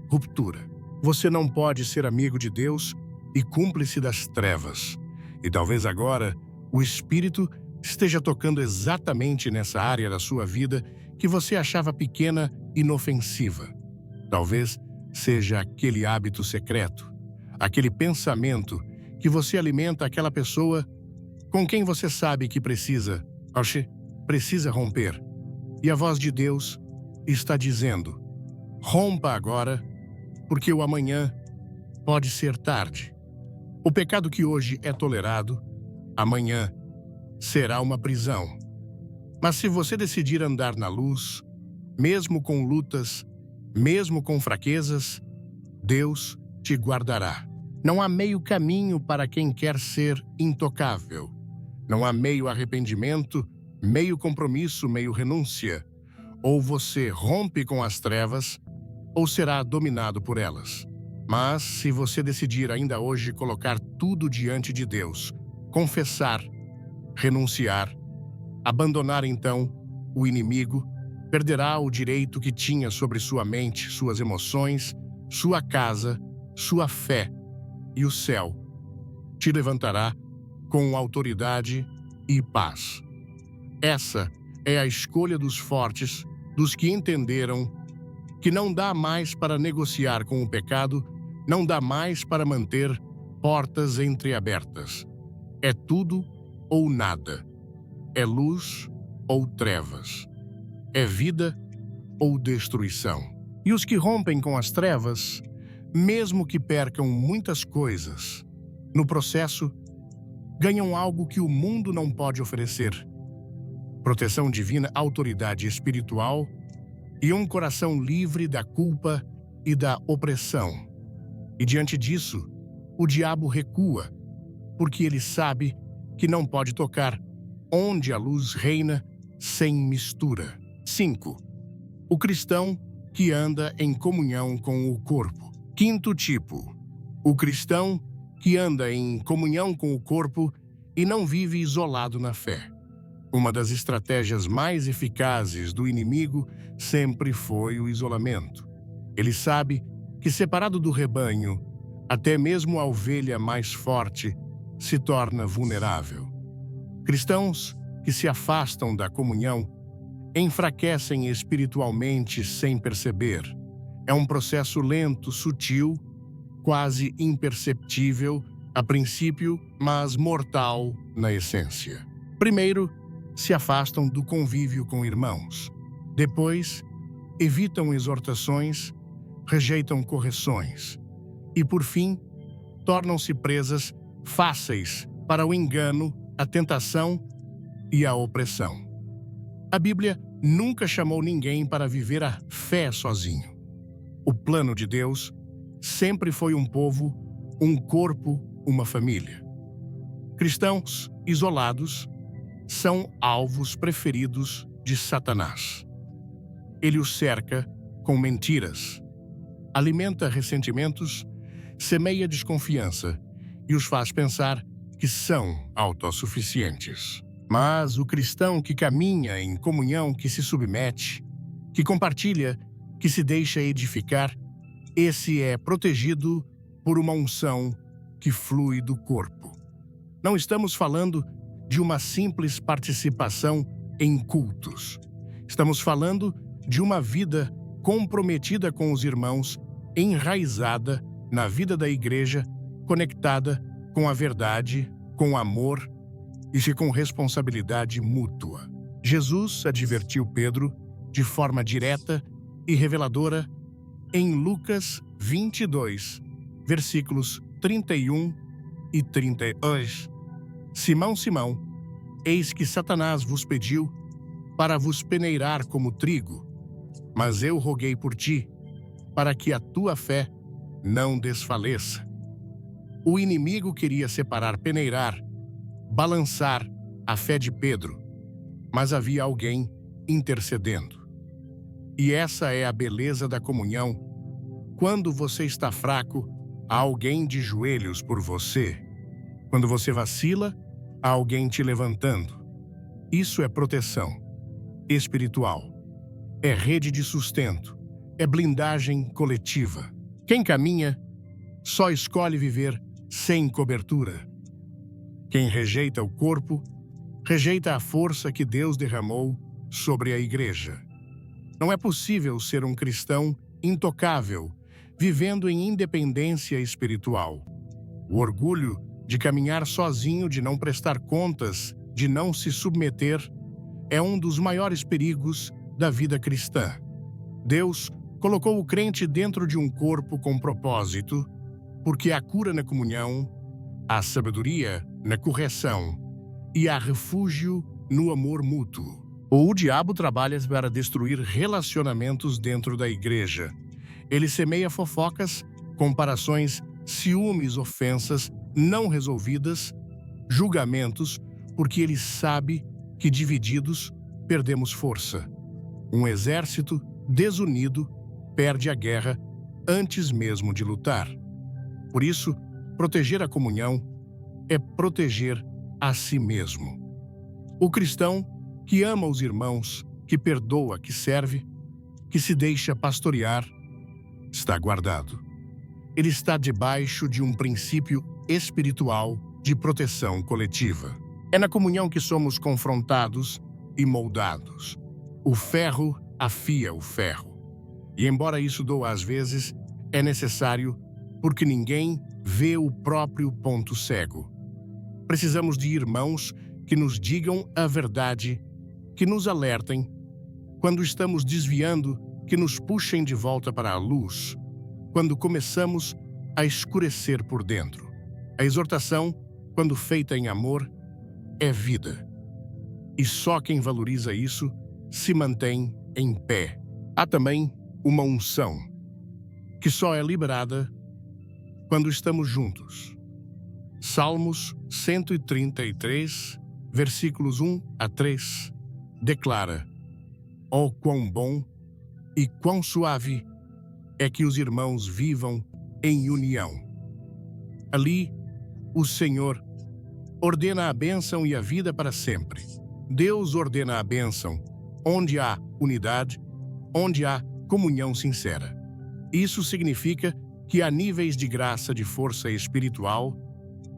ruptura. Você não pode ser amigo de Deus e cúmplice das trevas. E talvez agora o Espírito esteja tocando exatamente nessa área da sua vida que você achava pequena e inofensiva. Talvez seja aquele hábito secreto, aquele pensamento que você alimenta aquela pessoa com quem você sabe que precisa romper. E a voz de Deus está dizendo: rompa agora, porque o amanhã pode ser tarde. O pecado que hoje é tolerado, amanhã será uma prisão. Mas se você decidir andar na luz, mesmo com lutas, mesmo com fraquezas, Deus te guardará. Não há meio caminho para quem quer ser intocável. Não há meio arrependimento, meio compromisso, meio renúncia. Ou você rompe com as trevas, ou será dominado por elas. Mas, se você decidir ainda hoje colocar tudo diante de Deus, confessar, renunciar, abandonar então o inimigo, perderá o direito que tinha sobre sua mente, suas emoções, sua casa, sua fé, e o céu te levantará com autoridade e paz. Essa é a escolha dos fortes, dos que entenderam que não dá mais para negociar com o pecado, não dá mais para manter portas entreabertas. É tudo ou nada. É luz ou trevas. É vida ou destruição. E os que rompem com as trevas, mesmo que percam muitas coisas, no processo, ganham algo que o mundo não pode oferecer: proteção divina, autoridade espiritual e um coração livre da culpa e da opressão. E diante disso, o diabo recua, porque ele sabe que não pode tocar onde a luz reina sem mistura. 5. O cristão que anda em comunhão com o corpo. Quinto tipo: o cristão que anda em comunhão com o corpo e não vive isolado na fé. Uma das estratégias mais eficazes do inimigo sempre foi o isolamento. Ele sabe que, separado do rebanho, até mesmo a ovelha mais forte se torna vulnerável. Cristãos que se afastam da comunhão enfraquecem espiritualmente sem perceber. É um processo lento, sutil, quase imperceptível a princípio, mas mortal na essência. Primeiro, se afastam do convívio com irmãos. Depois, evitam exortações, rejeitam correções. E, por fim, tornam-se presas fáceis para o engano, a tentação e a opressão. A Bíblia nunca chamou ninguém para viver a fé sozinho. O plano de Deus sempre foi um povo, um corpo, uma família. Cristãos isolados são alvos preferidos de Satanás. Ele os cerca com mentiras, alimenta ressentimentos, semeia desconfiança e os faz pensar que são autossuficientes. Mas o cristão que caminha em comunhão, que se submete, que compartilha, que se deixa edificar, esse é protegido por uma unção que flui do corpo. Não estamos falando de uma simples participação em cultos. Estamos falando de uma vida comprometida com os irmãos, enraizada na vida da igreja, conectada com a verdade, com amor e com responsabilidade mútua. Jesus advertiu Pedro de forma direta e reveladora em Lucas 22, versículos 31 e 32. Simão, Simão, eis que Satanás vos pediu para vos peneirar como trigo, mas eu roguei por ti, para que a tua fé não desfaleça. O inimigo queria separar, peneirar, balançar a fé de Pedro, mas havia alguém intercedendo. E essa é a beleza da comunhão. Quando você está fraco, há alguém de joelhos por você. Quando você vacila, há alguém te levantando. Isso é proteção espiritual. É rede de sustento. É blindagem coletiva. Quem caminha só escolhe viver sem cobertura. Quem rejeita o corpo, rejeita a força que Deus derramou sobre a igreja. Não é possível ser um cristão intocável, vivendo em independência espiritual. O orgulho de caminhar sozinho, de não prestar contas, de não se submeter, é um dos maiores perigos da vida cristã. Deus colocou o crente dentro de um corpo com propósito, porque há cura na comunhão, há sabedoria na correção e há refúgio no amor mútuo. O diabo trabalha para destruir relacionamentos dentro da igreja. Ele semeia fofocas, comparações, ciúmes, ofensas não resolvidas, julgamentos, porque ele sabe que divididos perdemos força. Um exército desunido perde a guerra antes mesmo de lutar. Por isso, proteger a comunhão é proteger a si mesmo. O cristão que ama os irmãos, que perdoa, que serve, que se deixa pastorear, está guardado. Ele está debaixo de um princípio espiritual de proteção coletiva. É na comunhão que somos confrontados e moldados. O ferro afia o ferro. E embora isso doa às vezes, é necessário porque ninguém vê o próprio ponto cego. Precisamos de irmãos que nos digam a verdade, que nos alertem quando estamos desviando, que nos puxem de volta para a luz, quando começamos a escurecer por dentro. A exortação, quando feita em amor, é vida. E só quem valoriza isso se mantém em pé. Há também uma unção, que só é liberada quando estamos juntos. Salmos 133, versículos 1 a 3, declara: "Oh, quão bom e quão suave é que os irmãos vivam em união." Ali, o Senhor ordena a bênção e a vida para sempre. Deus ordena a bênção onde há unidade, onde há comunhão sincera. Isso significa que há níveis de graça, de força espiritual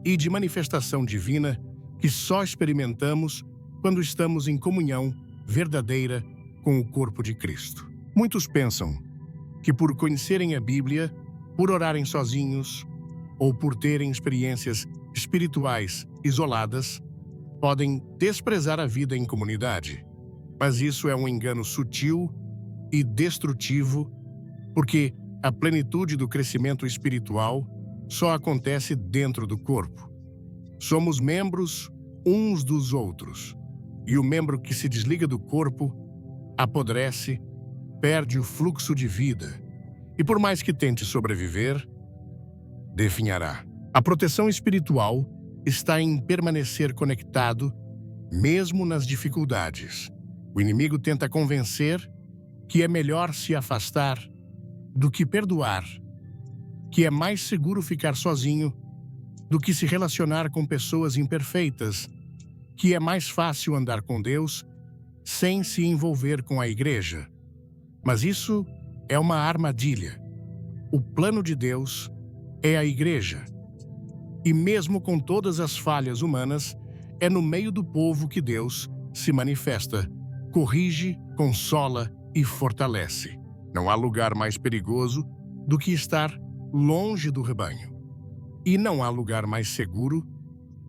e de manifestação divina que só experimentamos quando estamos em comunhão verdadeira com o corpo de Cristo. Muitos pensam que por conhecerem a Bíblia, por orarem sozinhos ou por terem experiências espirituais isoladas, podem desprezar a vida em comunidade. Mas isso é um engano sutil e destrutivo, porque a plenitude do crescimento espiritual só acontece dentro do corpo. Somos membros uns dos outros, e o membro que se desliga do corpo apodrece, perde o fluxo de vida, e por mais que tente sobreviver, definhará. A proteção espiritual está em permanecer conectado, mesmo nas dificuldades. O inimigo tenta convencer que é melhor se afastar do que perdoar, que é mais seguro ficar sozinho do que se relacionar com pessoas imperfeitas, que é mais fácil andar com Deus sem se envolver com a igreja. Mas isso é uma armadilha. O plano de Deus é a igreja. E mesmo com todas as falhas humanas, é no meio do povo que Deus se manifesta, corrige, consola e fortalece. Não há lugar mais perigoso do que estar longe do rebanho. E não há lugar mais seguro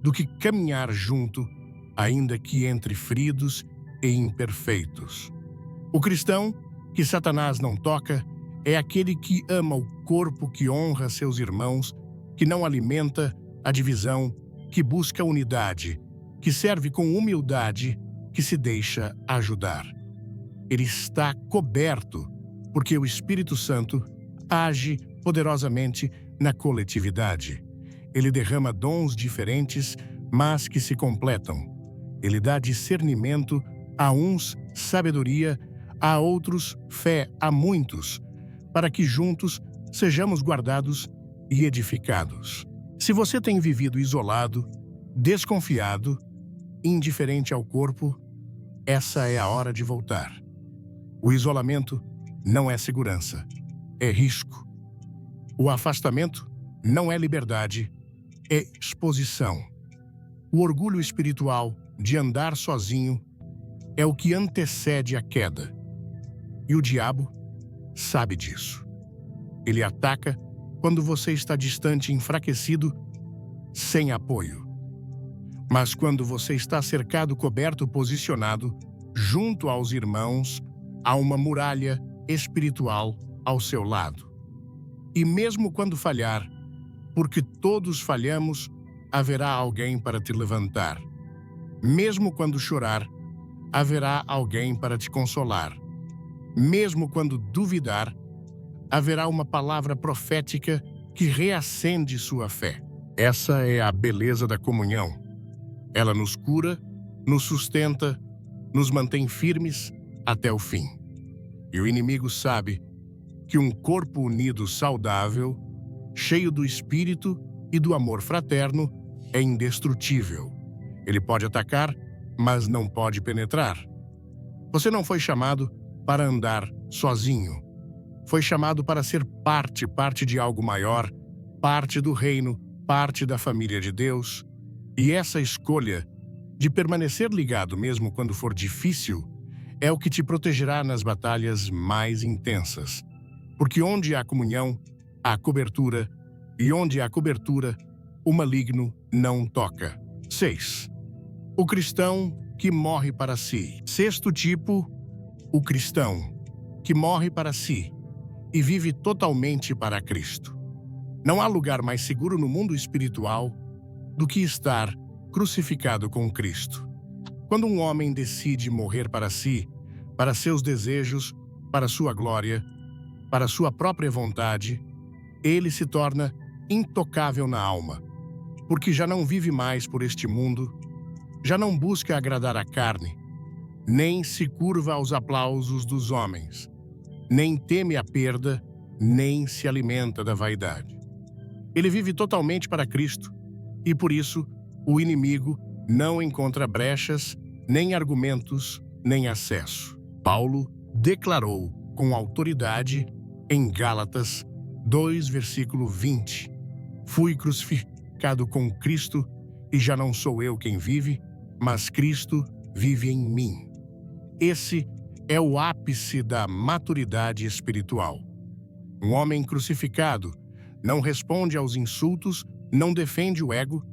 do que caminhar junto, ainda que entre feridos e imperfeitos. O cristão que Satanás não toca é aquele que ama o corpo, que honra seus irmãos, que não alimenta a divisão, que busca unidade, que serve com humildade, que se deixa ajudar. Ele está coberto, porque o Espírito Santo age poderosamente na coletividade. Ele derrama dons diferentes, mas que se completam. Ele dá discernimento a uns, sabedoria, a outros, fé, a muitos, para que juntos sejamos guardados e edificados. Se você tem vivido isolado, desconfiado, indiferente ao corpo, essa é a hora de voltar. O isolamento não é segurança, é risco. O afastamento não é liberdade, é exposição. O orgulho espiritual de andar sozinho é o que antecede a queda. E o diabo sabe disso. Ele ataca quando você está distante, enfraquecido, sem apoio. Mas quando você está cercado, coberto, posicionado, junto aos irmãos, há uma muralha espiritual ao seu lado. E mesmo quando falhar, porque todos falhamos, haverá alguém para te levantar. Mesmo quando chorar, haverá alguém para te consolar. Mesmo quando duvidar, haverá uma palavra profética que reacende sua fé. Essa é a beleza da comunhão. Ela nos cura, nos sustenta, nos mantém firmes até o fim. E o inimigo sabe que um corpo unido saudável, cheio do espírito e do amor fraterno, é indestrutível. Ele pode atacar, mas não pode penetrar. Você não foi chamado para andar sozinho. Foi chamado para ser parte de algo maior, parte do reino, parte da família de Deus. E essa escolha de permanecer ligado mesmo quando for difícil é o que te protegerá nas batalhas mais intensas. Porque onde há comunhão, há cobertura, e onde há cobertura, o maligno não toca. 6. O cristão que morre para si. Sexto tipo, o cristão que morre para si e vive totalmente para Cristo. Não há lugar mais seguro no mundo espiritual do que estar crucificado com Cristo. Quando um homem decide morrer para si, para seus desejos, para sua glória, para sua própria vontade, ele se torna intocável na alma, porque já não vive mais por este mundo, já não busca agradar a carne, nem se curva aos aplausos dos homens, nem teme a perda, nem se alimenta da vaidade. Ele vive totalmente para Cristo, e por isso o inimigo não encontra brechas, nem argumentos, nem acesso. Paulo declarou com autoridade em Gálatas 2, versículo 20: Fui crucificado com Cristo, e já não sou eu quem vive, mas Cristo vive em mim. Esse é o ápice da maturidade espiritual. Um homem crucificado não responde aos insultos, não defende o ego,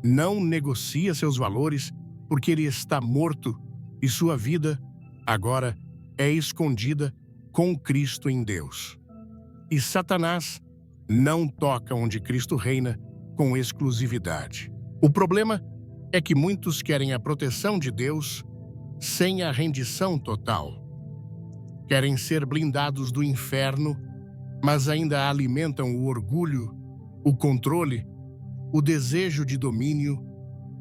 não negocia seus valores, porque ele está morto e sua vida, agora, é escondida com Cristo em Deus. E Satanás não toca onde Cristo reina com exclusividade. O problema é que muitos querem a proteção de Deus sem a rendição total. Querem ser blindados do inferno, mas ainda alimentam o orgulho, o controle, o desejo de domínio,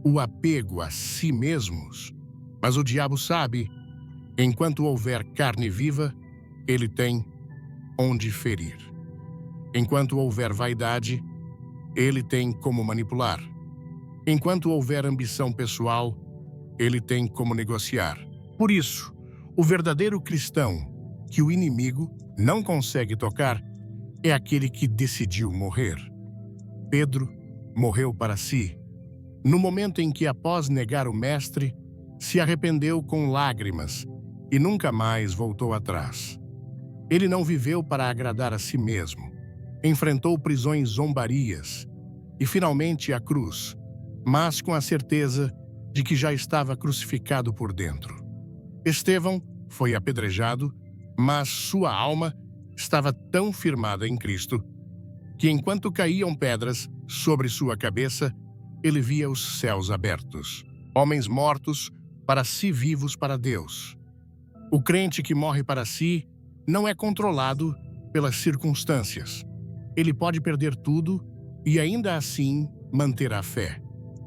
o apego a si mesmos. Mas o diabo sabe, enquanto houver carne viva, ele tem onde ferir. Enquanto houver vaidade, ele tem como manipular. Enquanto houver ambição pessoal, ele tem como negociar. Por isso, o verdadeiro cristão que o inimigo não consegue tocar é aquele que decidiu morrer. Pedro morreu para si, no momento em que, após negar o Mestre, se arrependeu com lágrimas e nunca mais voltou atrás. Ele não viveu para agradar a si mesmo, enfrentou prisões zombarias e, finalmente, a cruz, mas com a certeza de que já estava crucificado por dentro. Estevão foi apedrejado, mas sua alma estava tão firmada em Cristo que, enquanto caíam pedras sobre sua cabeça, ele via os céus abertos, homens mortos para si vivos para Deus. O crente que morre para si não é controlado pelas circunstâncias. Ele pode perder tudo e ainda assim manter a fé.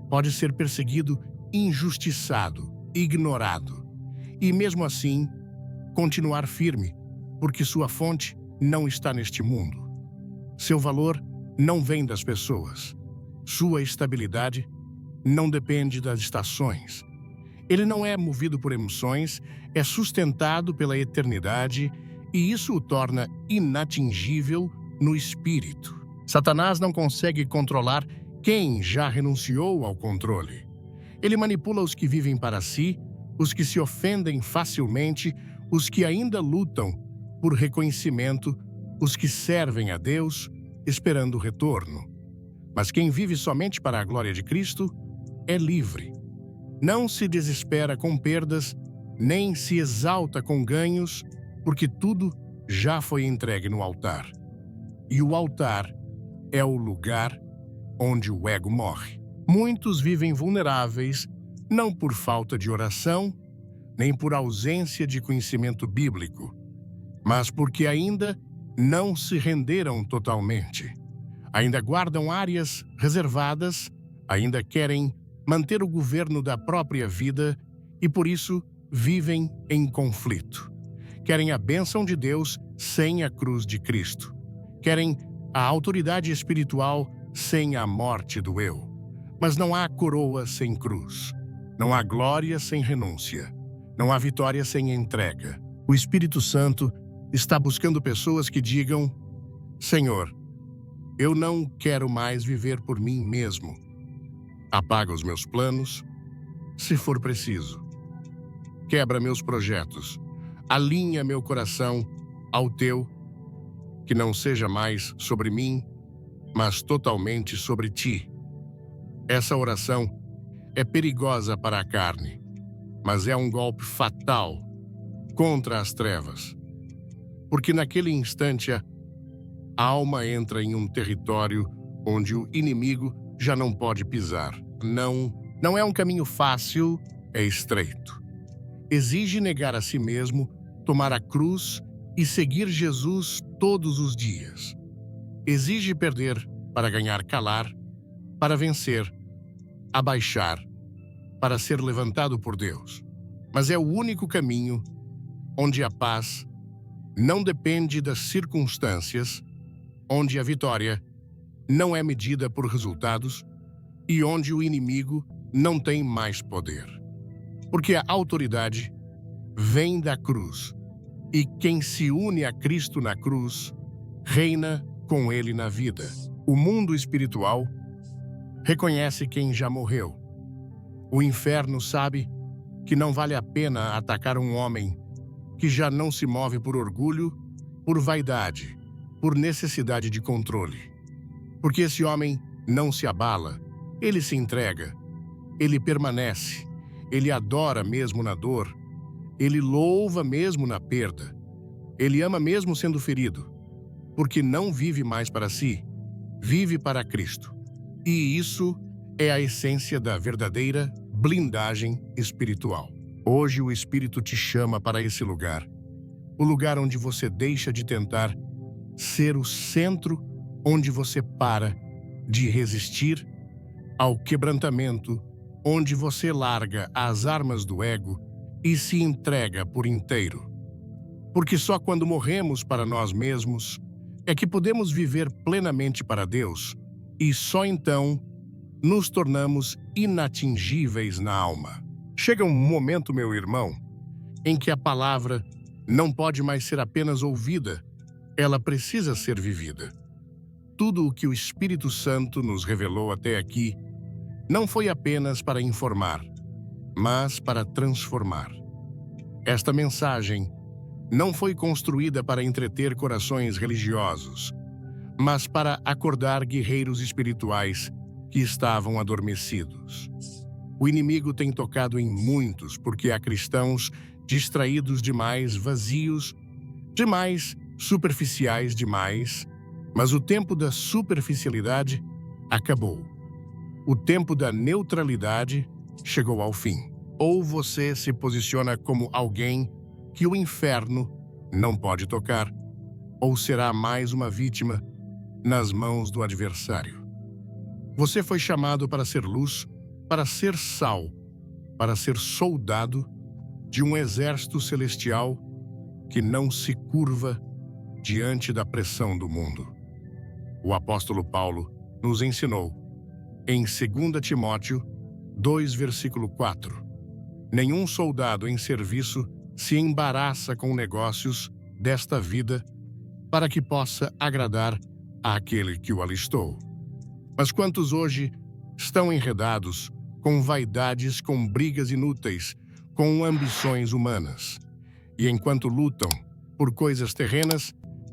Pode ser perseguido, injustiçado, ignorado. E mesmo assim, continuar firme, porque sua fonte não está neste mundo. Seu valor não vem das pessoas. Sua estabilidade não depende das estações. Ele não é movido por emoções, é sustentado pela eternidade, e isso o torna inatingível no espírito. Satanás não consegue controlar quem já renunciou ao controle. Ele manipula os que vivem para si, os que se ofendem facilmente, os que ainda lutam por reconhecimento, os que servem a Deus, esperando o retorno. Mas quem vive somente para a glória de Cristo é livre. Não se desespera com perdas, nem se exalta com ganhos, porque tudo já foi entregue no altar. E o altar é o lugar onde o ego morre. Muitos vivem vulneráveis, não por falta de oração, nem por ausência de conhecimento bíblico, mas porque ainda não se renderam totalmente. Ainda guardam áreas reservadas, ainda querem manter o governo da própria vida e, por isso, vivem em conflito. Querem a bênção de Deus sem a cruz de Cristo. Querem a autoridade espiritual sem a morte do eu. Mas não há coroa sem cruz. Não há glória sem renúncia. Não há vitória sem entrega. O Espírito Santo está buscando pessoas que digam: Senhor, eu não quero mais viver por mim mesmo. Apaga os meus planos, se for preciso. Quebra meus projetos. Alinha meu coração ao teu, que não seja mais sobre mim, mas totalmente sobre ti. Essa oração é perigosa para a carne, mas é um golpe fatal contra as trevas. Porque naquele instante a alma entra em um território onde o inimigo já não pode pisar. Não é um caminho fácil, é estreito. Exige negar a si mesmo, tomar a cruz e seguir Jesus todos os dias. Exige perder para ganhar calar, para vencer, abaixar, para ser levantado por Deus. Mas é o único caminho onde a paz não depende das circunstâncias, onde a vitória não é medida por resultados e onde o inimigo não tem mais poder. Porque a autoridade vem da cruz, e quem se une a Cristo na cruz reina com ele na vida. O mundo espiritual reconhece quem já morreu. O inferno sabe que não vale a pena atacar um homem que já não se move por orgulho, por vaidade, por necessidade de controle. Porque esse homem não se abala, ele se entrega, ele permanece, ele adora mesmo na dor, ele louva mesmo na perda, ele ama mesmo sendo ferido, porque não vive mais para si, vive para Cristo. E isso é a essência da verdadeira blindagem espiritual. Hoje o Espírito te chama para esse lugar, o lugar onde você deixa de tentar ser o centro, onde você para de resistir ao quebrantamento, onde você larga as armas do ego e se entrega por inteiro. Porque só quando morremos para nós mesmos é que podemos viver plenamente para Deus, e só então nos tornamos inatingíveis na alma. Chega um momento, meu irmão, em que a palavra não pode mais ser apenas ouvida, ela precisa ser vivida. Tudo o que o Espírito Santo nos revelou até aqui não foi apenas para informar, mas para transformar. Esta mensagem não foi construída para entreter corações religiosos, mas para acordar guerreiros espirituais que estavam adormecidos. O inimigo tem tocado em muitos porque há cristãos distraídos demais, vazios, demais, superficiais demais, mas o tempo da superficialidade acabou. O tempo da neutralidade chegou ao fim. Ou você se posiciona como alguém que o inferno não pode tocar, ou será mais uma vítima nas mãos do adversário. Você foi chamado para ser luz, para ser sal, para ser soldado de um exército celestial que não se curva diante da pressão do mundo. O apóstolo Paulo nos ensinou, em 2 Timóteo 2, versículo 4, nenhum soldado em serviço se embaraça com negócios desta vida para que possa agradar àquele que o alistou. Mas quantos hoje estão enredados com vaidades, com brigas inúteis, com ambições humanas, e enquanto lutam por coisas terrenas,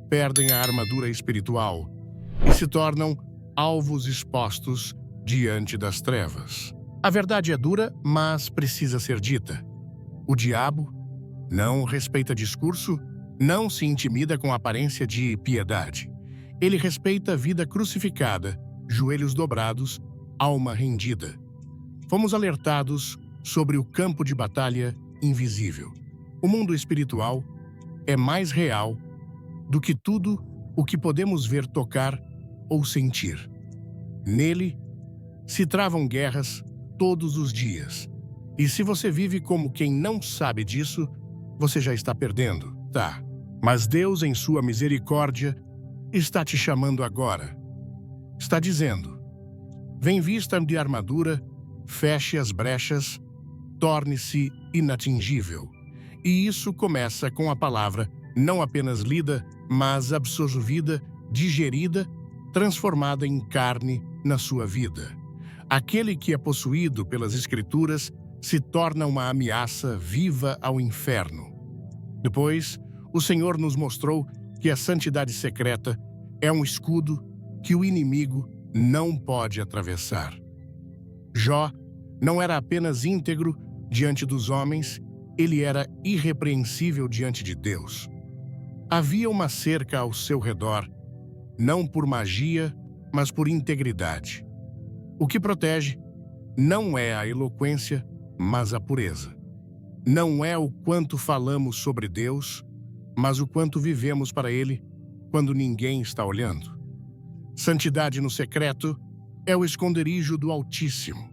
perdem a armadura espiritual e se tornam alvos expostos diante das trevas. A verdade é dura, mas precisa ser dita. O diabo não respeita discurso, não se intimida com aparência de piedade. Ele respeita a vida crucificada, joelhos dobrados, alma rendida. Fomos alertados sobre o campo de batalha invisível. O mundo espiritual é mais real do que tudo o que podemos ver, tocar ou sentir. Nele se travam guerras todos os dias. E se você vive como quem não sabe disso, você já está perdendo, tá? Mas Deus, em sua misericórdia, está te chamando agora. Está dizendo: vem, vista de armadura, feche as brechas, torne-se inatingível. E isso começa com a palavra não apenas lida, mas absorvida, digerida, transformada em carne na sua vida. Aquele que é possuído pelas Escrituras se torna uma ameaça viva ao inferno. Depois, o Senhor nos mostrou que a santidade secreta é um escudo que o inimigo não pode atravessar. Jó não era apenas íntegro diante dos homens, ele era irrepreensível diante de Deus. Havia uma cerca ao seu redor, não por magia, mas por integridade. O que protege não é a eloquência, mas a pureza. Não é o quanto falamos sobre Deus, mas o quanto vivemos para Ele quando ninguém está olhando. Santidade no secreto é o esconderijo do Altíssimo.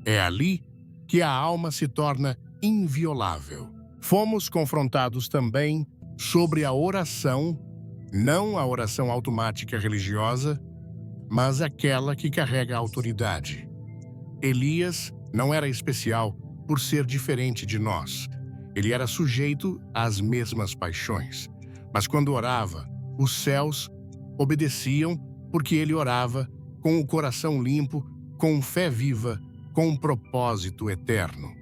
É ali que a alma se torna inviolável. Fomos confrontados também sobre a oração, não a oração automática religiosa, mas aquela que carrega a autoridade. Elias não era especial por ser diferente de nós. Ele era sujeito às mesmas paixões. Mas quando orava, os céus obedeciam porque ele orava com o coração limpo, com fé viva, com um propósito eterno.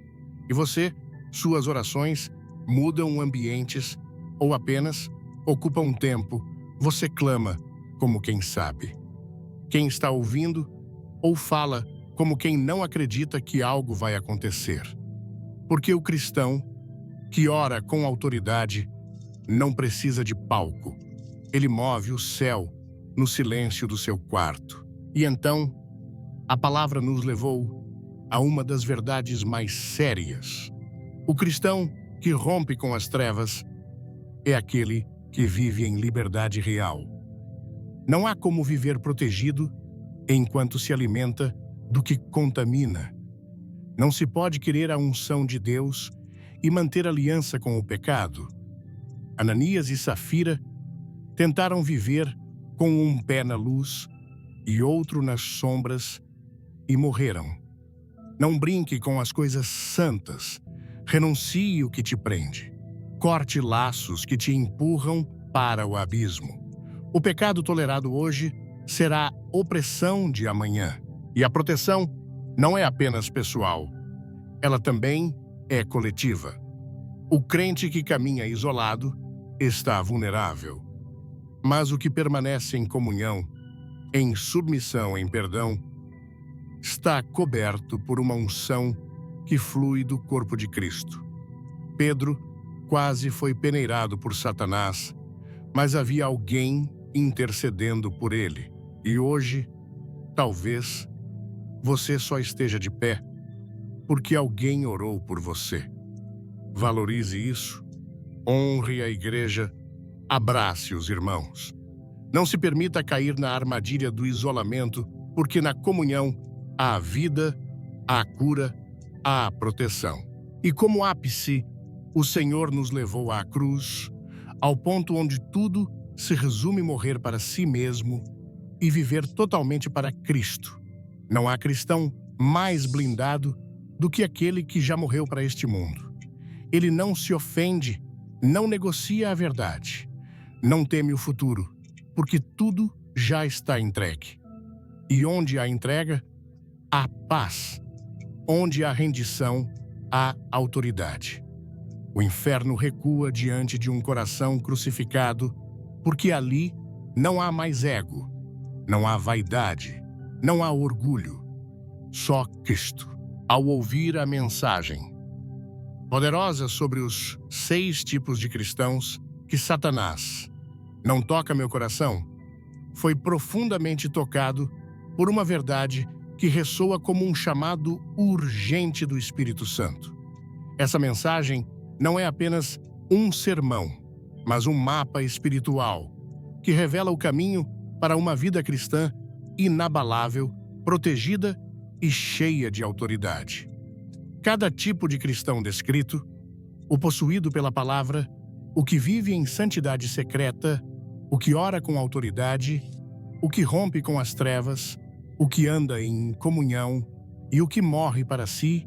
E você, suas orações mudam ambientes ou apenas ocupam tempo, você clama como quem sabe. Quem está ouvindo ou fala como quem não acredita que algo vai acontecer. Porque o cristão que ora com autoridade não precisa de palco. Ele move o céu no silêncio do seu quarto. E então, a palavra nos levou a uma das verdades mais sérias. O cristão que rompe com as trevas é aquele que vive em liberdade real. Não há como viver protegido enquanto se alimenta do que contamina. Não se pode querer a unção de Deus e manter aliança com o pecado. Ananias e Safira tentaram viver com um pé na luz e outro nas sombras e morreram. Não brinque com as coisas santas. Renuncie o que te prende. Corte laços que te empurram para o abismo. O pecado tolerado hoje será opressão de amanhã. E a proteção não é apenas pessoal. Ela também é coletiva. O crente que caminha isolado está vulnerável. Mas o que permanece em comunhão, em submissão, em perdão, está coberto por uma unção que flui do corpo de Cristo. Pedro quase foi peneirado por Satanás, mas havia alguém intercedendo por ele. E hoje, talvez, você só esteja de pé porque alguém orou por você. Valorize isso, honre a igreja, abrace os irmãos. Não se permita cair na armadilha do isolamento, porque na comunhão há a vida, há a cura, há a proteção. E como ápice, o Senhor nos levou à cruz, ao ponto onde tudo se resume morrer para si mesmo e viver totalmente para Cristo. Não há cristão mais blindado do que aquele que já morreu para este mundo. Ele não se ofende, não negocia a verdade, não teme o futuro, porque tudo já está entregue. E onde há entrega, há paz. Onde há rendição, há autoridade. O inferno recua diante de um coração crucificado, porque ali não há mais ego, não há vaidade, não há orgulho, só Cristo. Ao ouvir a mensagem poderosa sobre os 6 tipos de cristãos que Satanás não toca meu coração, foi profundamente tocado por uma verdade que ressoa como um chamado urgente do Espírito Santo. Essa mensagem não é apenas um sermão, mas um mapa espiritual que revela o caminho para uma vida cristã inabalável, protegida e cheia de autoridade. Cada tipo de cristão descrito, o possuído pela palavra, o que vive em santidade secreta, o que ora com autoridade, o que rompe com as trevas, o que anda em comunhão e o que morre para si,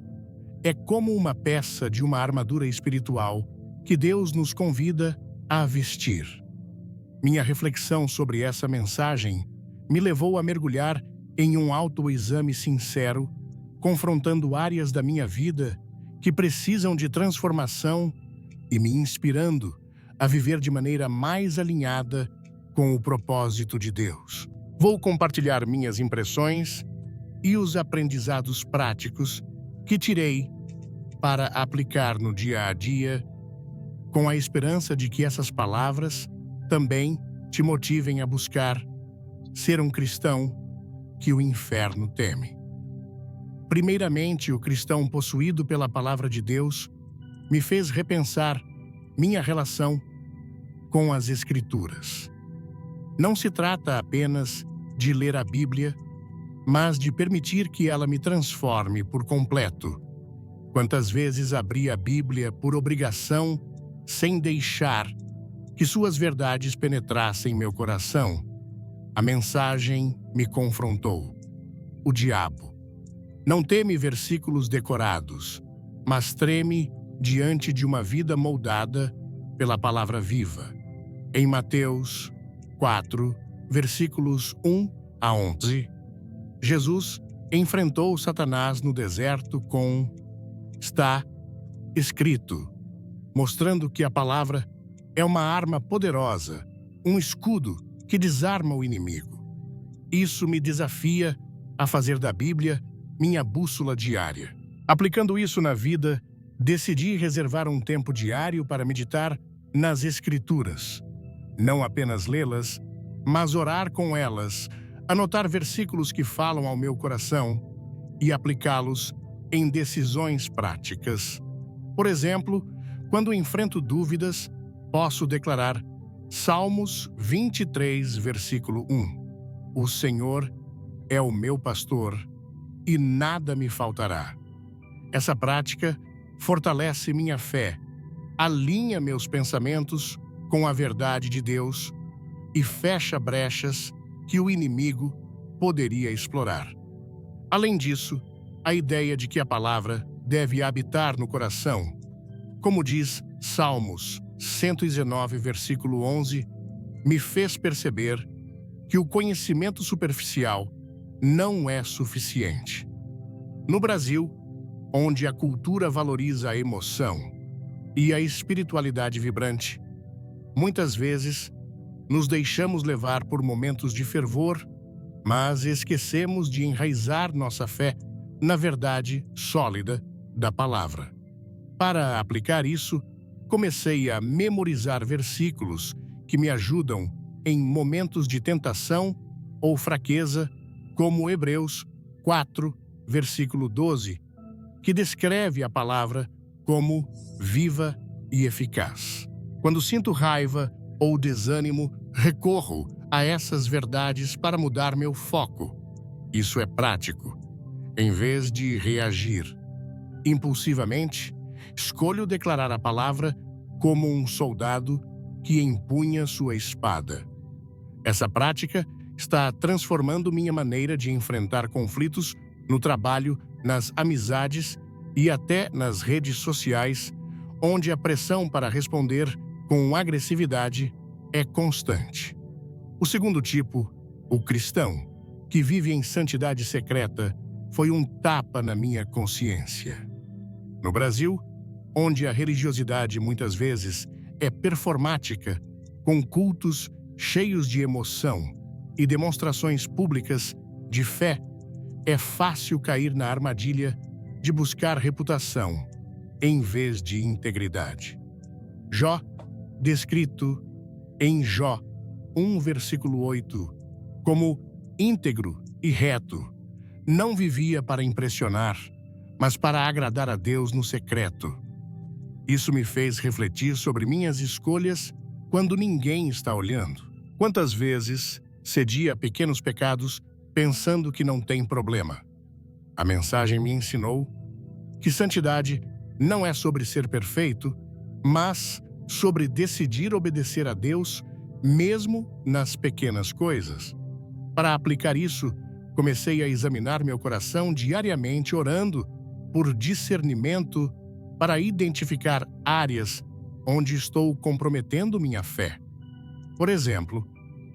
é como uma peça de uma armadura espiritual que Deus nos convida a vestir. Minha reflexão sobre essa mensagem me levou a mergulhar em um autoexame sincero, confrontando áreas da minha vida que precisam de transformação e me inspirando a viver de maneira mais alinhada com o propósito de Deus. Vou compartilhar minhas impressões e os aprendizados práticos que tirei para aplicar no dia a dia, com a esperança de que essas palavras também te motivem a buscar ser um cristão que o inferno teme. Primeiramente, o cristão possuído pela palavra de Deus me fez repensar minha relação com as Escrituras. Não se trata apenas de ler a Bíblia, mas de permitir que ela me transforme por completo. Quantas vezes abri a Bíblia por obrigação, sem deixar que suas verdades penetrassem meu coração? A mensagem me confrontou. O diabo não teme versículos decorados, mas treme diante de uma vida moldada pela palavra viva. Em Mateus 4, versículos 1 a 11, Jesus enfrentou Satanás no deserto com "Está escrito", mostrando que a palavra é uma arma poderosa, um escudo que desarma o inimigo. Isso me desafia a fazer da Bíblia minha bússola diária. Aplicando isso na vida, decidi reservar um tempo diário para meditar nas Escrituras. Não apenas lê-las, mas orar com elas, anotar versículos que falam ao meu coração e aplicá-los em decisões práticas. Por exemplo, quando enfrento dúvidas, posso declarar Salmos 23, versículo 1. O Senhor é o meu pastor e nada me faltará. Essa prática fortalece minha fé, alinha meus pensamentos com a verdade de Deus e fecha brechas que o inimigo poderia explorar. Além disso, a ideia de que a palavra deve habitar no coração, como diz Salmos 119, versículo 11, me fez perceber que o conhecimento superficial não é suficiente. No Brasil, onde a cultura valoriza a emoção e a espiritualidade vibrante, muitas vezes nos deixamos levar por momentos de fervor, mas esquecemos de enraizar nossa fé na verdade sólida da palavra. Para aplicar isso, comecei a memorizar versículos que me ajudam em momentos de tentação ou fraqueza, como Hebreus 4, versículo 12, que descreve a palavra como viva e eficaz. Quando sinto raiva ou desânimo, recorro a essas verdades para mudar meu foco. Isso é prático. Em vez de reagir impulsivamente, escolho declarar a palavra como um soldado que empunha sua espada. Essa prática está transformando minha maneira de enfrentar conflitos no trabalho, nas amizades e até nas redes sociais, onde a pressão para responder com agressividade é constante. O segundo tipo, o cristão, que vive em santidade secreta, foi um tapa na minha consciência. No Brasil, onde a religiosidade muitas vezes é performática, com cultos cheios de emoção e demonstrações públicas de fé, é fácil cair na armadilha de buscar reputação em vez de integridade. Jó, descrito em Jó 1, versículo 8, como íntegro e reto, não vivia para impressionar, mas para agradar a Deus no secreto. Isso me fez refletir sobre minhas escolhas quando ninguém está olhando. Quantas vezes cedi a pequenos pecados pensando que não tem problema? A mensagem me ensinou que santidade não é sobre ser perfeito, mas sobre decidir obedecer a Deus mesmo nas pequenas coisas. Para aplicar isso, comecei a examinar meu coração diariamente, orando por discernimento para identificar áreas onde estou comprometendo minha fé. Por exemplo,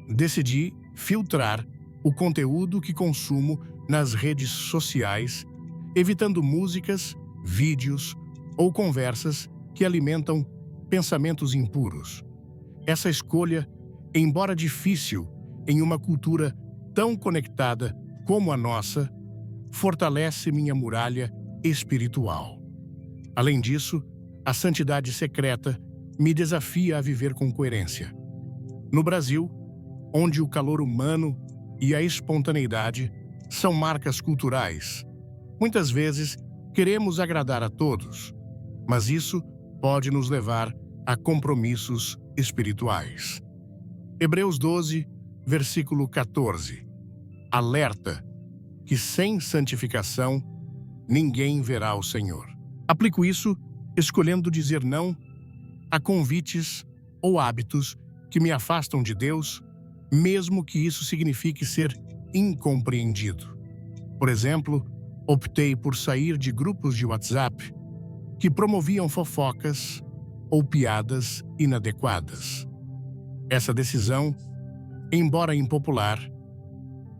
decidi filtrar o conteúdo que consumo nas redes sociais, evitando músicas, vídeos ou conversas que alimentam pensamentos impuros. Essa escolha, embora difícil em uma cultura tão conectada como a nossa, fortalece minha muralha espiritual. Além disso, a santidade secreta me desafia a viver com coerência. No Brasil, onde o calor humano e a espontaneidade são marcas culturais, muitas vezes queremos agradar a todos, mas isso pode nos levar a compromissos espirituais. Hebreus 12, versículo 14. Alerta que sem santificação ninguém verá o Senhor. Aplico isso escolhendo dizer não a convites ou hábitos que me afastam de Deus, mesmo que isso signifique ser incompreendido. Por exemplo, optei por sair de grupos de WhatsApp que promoviam fofocas ou piadas inadequadas. Essa decisão, embora impopular,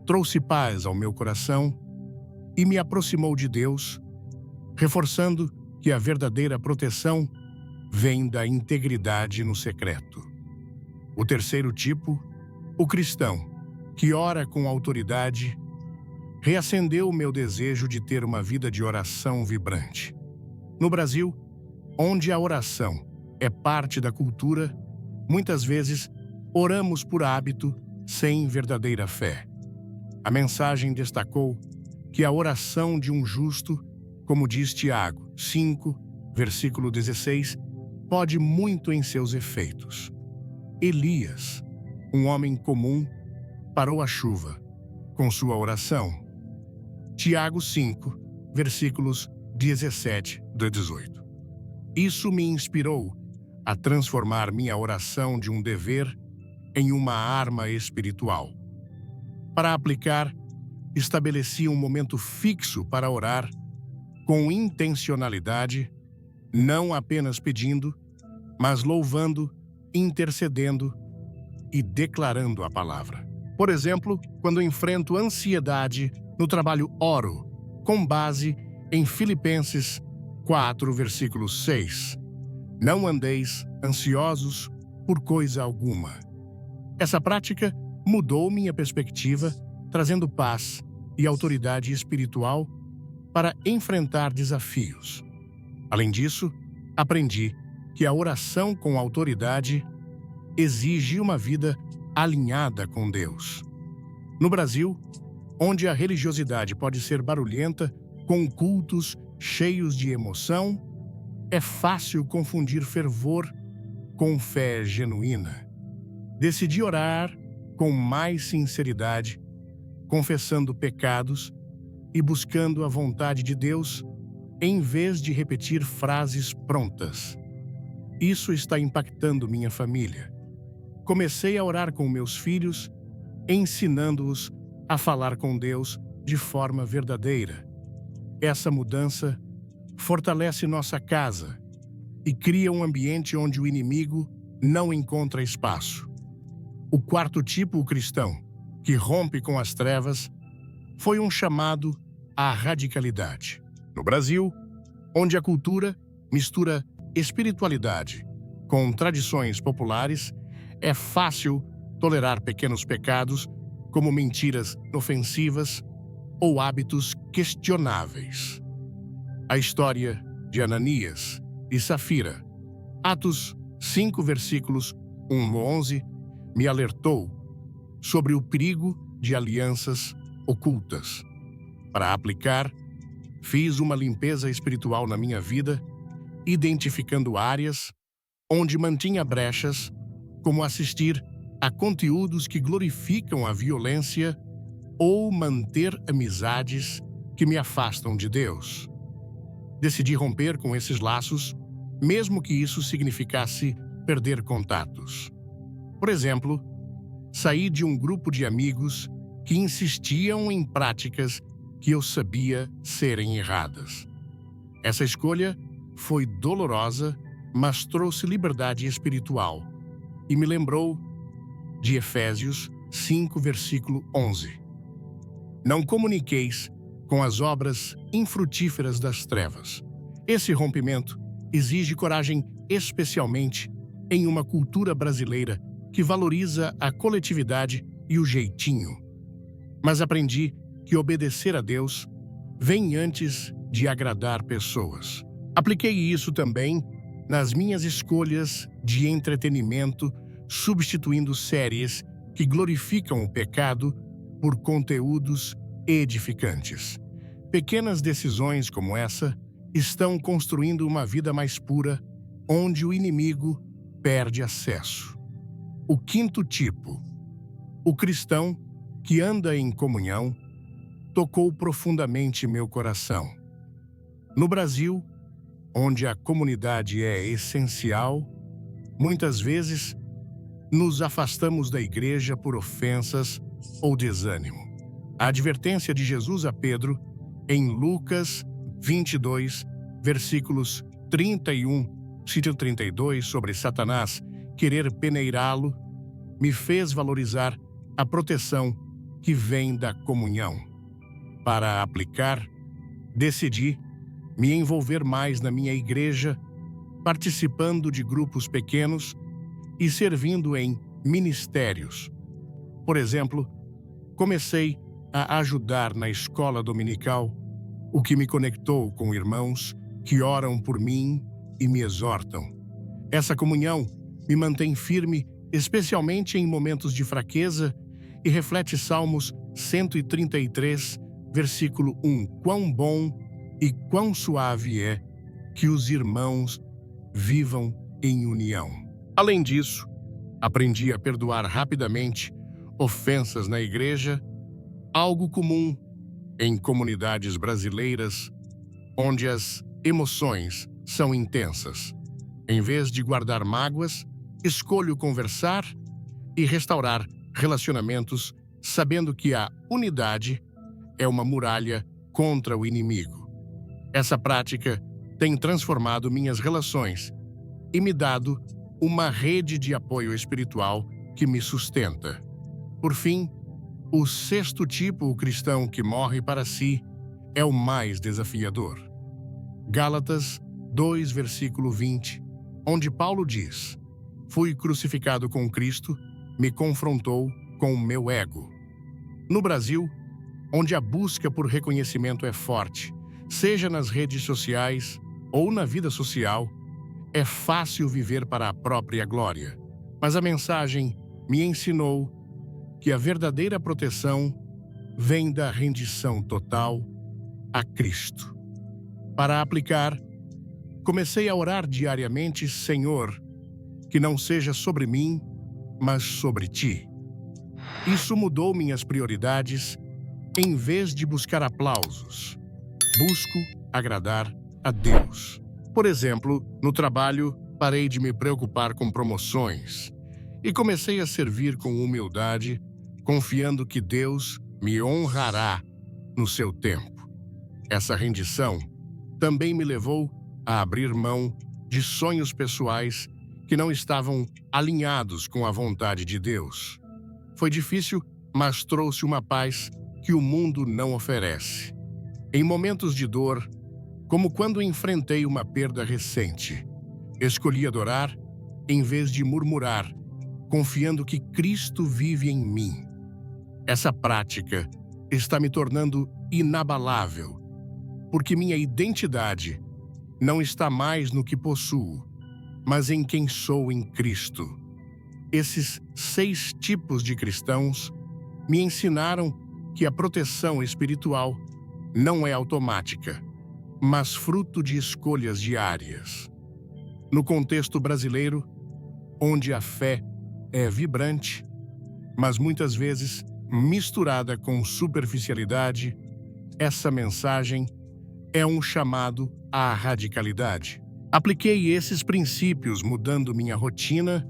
trouxe paz ao meu coração e me aproximou de Deus, reforçando que a verdadeira proteção vem da integridade no secreto. O terceiro tipo, o cristão, que ora com autoridade, reacendeu o meu desejo de ter uma vida de oração vibrante. No Brasil, onde a oração é parte da cultura, muitas vezes oramos por hábito sem verdadeira fé. A mensagem destacou que a oração de um justo, como diz Tiago 5, versículo 16, pode muito em seus efeitos. Elias, um homem comum, parou a chuva com sua oração. Tiago 5, versículos 17 a 18. Isso me inspirou a transformar minha oração de um dever em uma arma espiritual. Para aplicar, estabeleci um momento fixo para orar, com intencionalidade, não apenas pedindo, mas louvando, intercedendo e declarando a palavra. Por exemplo, quando enfrento ansiedade no trabalho, oro, com base em Filipenses 4, versículo 6. Não andeis ansiosos por coisa alguma. Essa prática mudou minha perspectiva, trazendo paz e autoridade espiritual para enfrentar desafios. Além disso, aprendi que a oração com autoridade exige uma vida alinhada com Deus. No Brasil, onde a religiosidade pode ser barulhenta, com cultos cheios de emoção, é fácil confundir fervor com fé genuína. Decidi orar com mais sinceridade, confessando pecados e buscando a vontade de Deus, em vez de repetir frases prontas. Isso está impactando minha família. Comecei a orar com meus filhos, ensinando-os a falar com Deus de forma verdadeira. Essa mudança fortalece nossa casa e cria um ambiente onde o inimigo não encontra espaço. O quarto tipo, o cristão, que rompe com as trevas, foi um chamado à radicalidade. No Brasil, onde a cultura mistura espiritualidade com tradições populares, é fácil tolerar pequenos pecados como mentiras ofensivas ou hábitos questionáveis. A história de Ananias e Safira, Atos 5, versículos 1 a 11, me alertou sobre o perigo de alianças ocultas. Para aplicar, fiz uma limpeza espiritual na minha vida, identificando áreas onde mantinha brechas, como assistir a conteúdos que glorificam a violência ou manter amizades que me afastam de Deus. Decidi romper com esses laços, mesmo que isso significasse perder contatos. Por exemplo, saí de um grupo de amigos que insistiam em práticas que eu sabia serem erradas. Essa escolha foi dolorosa, mas trouxe liberdade espiritual e me lembrou de Efésios 5, versículo 11. Não comuniqueis com as obras infrutíferas das trevas. Esse rompimento exige coragem, especialmente em uma cultura brasileira que valoriza a coletividade e o jeitinho. Mas aprendi que obedecer a Deus vem antes de agradar pessoas. Apliquei isso também nas minhas escolhas de entretenimento, substituindo séries que glorificam o pecado por conteúdos edificantes. Pequenas decisões como essa estão construindo uma vida mais pura, onde o inimigo perde acesso. O quinto tipo, o cristão que anda em comunhão, tocou profundamente meu coração. No Brasil, onde a comunidade é essencial, muitas vezes nos afastamos da igreja por ofensas ou desânimo. A advertência de Jesus a Pedro, em Lucas 22, versículos 31 e 32, sobre Satanás querer peneirá-lo, me fez valorizar a proteção que vem da comunhão. Para aplicar, decidi me envolver mais na minha igreja, participando de grupos pequenos e servindo em ministérios. Por exemplo, comecei a ajudar na escola dominical, o que me conectou com irmãos que oram por mim e me exortam. Essa comunhão me mantém firme, especialmente em momentos de fraqueza, e reflete Salmos 133, versículo 1. Quão bom e quão suave é que os irmãos vivam em união. Além disso, aprendi a perdoar rapidamente ofensas na igreja, algo comum em comunidades brasileiras, onde as emoções são intensas. Em vez de guardar mágoas, escolho conversar e restaurar relacionamentos, sabendo que a unidade é uma muralha contra o inimigo. Essa prática tem transformado minhas relações e me dado uma rede de apoio espiritual que me sustenta. Por fim, o sexto tipo, o cristão que morre para si, é o mais desafiador. Gálatas 2, versículo 20, onde Paulo diz: fui crucificado com Cristo, me confrontou com o meu ego. No Brasil, onde a busca por reconhecimento é forte, seja nas redes sociais ou na vida social, é fácil viver para a própria glória. Mas a mensagem me ensinou que a verdadeira proteção vem da rendição total a Cristo. Para aplicar, comecei a orar diariamente: Senhor, que não seja sobre mim, mas sobre Ti. Isso mudou minhas prioridades. Em vez de buscar aplausos, busco agradar a Deus. Por exemplo, no trabalho, parei de me preocupar com promoções e comecei a servir com humildade, confiando que Deus me honrará no seu tempo. Essa rendição também me levou a abrir mão de sonhos pessoais que não estavam alinhados com a vontade de Deus. Foi difícil, mas trouxe uma paz que o mundo não oferece. Em momentos de dor, como quando enfrentei uma perda recente, escolhi adorar em vez de murmurar, confiando que Cristo vive em mim. Essa prática está me tornando inabalável, porque minha identidade não está mais no que possuo, mas em quem sou em Cristo. Esses 6 tipos de cristãos me ensinaram que a proteção espiritual não é automática, mas fruto de escolhas diárias. No contexto brasileiro, onde a fé é vibrante, mas muitas vezes misturada com superficialidade, essa mensagem é um chamado à radicalidade. Apliquei esses princípios mudando minha rotina,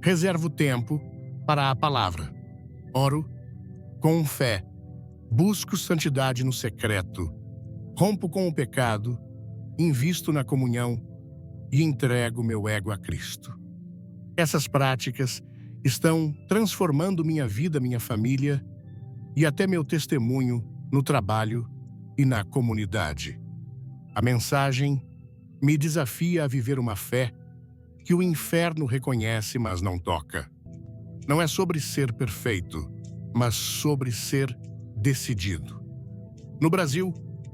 reservo tempo para a palavra, oro com fé, busco santidade no secreto, rompo com o pecado, invisto na comunhão e entrego meu ego a Cristo. Essas práticas estão transformando minha vida, minha família e até meu testemunho no trabalho e na comunidade. A mensagem me desafia a viver uma fé que o inferno reconhece, mas não toca. Não é sobre ser perfeito, mas sobre ser decidido. No Brasil,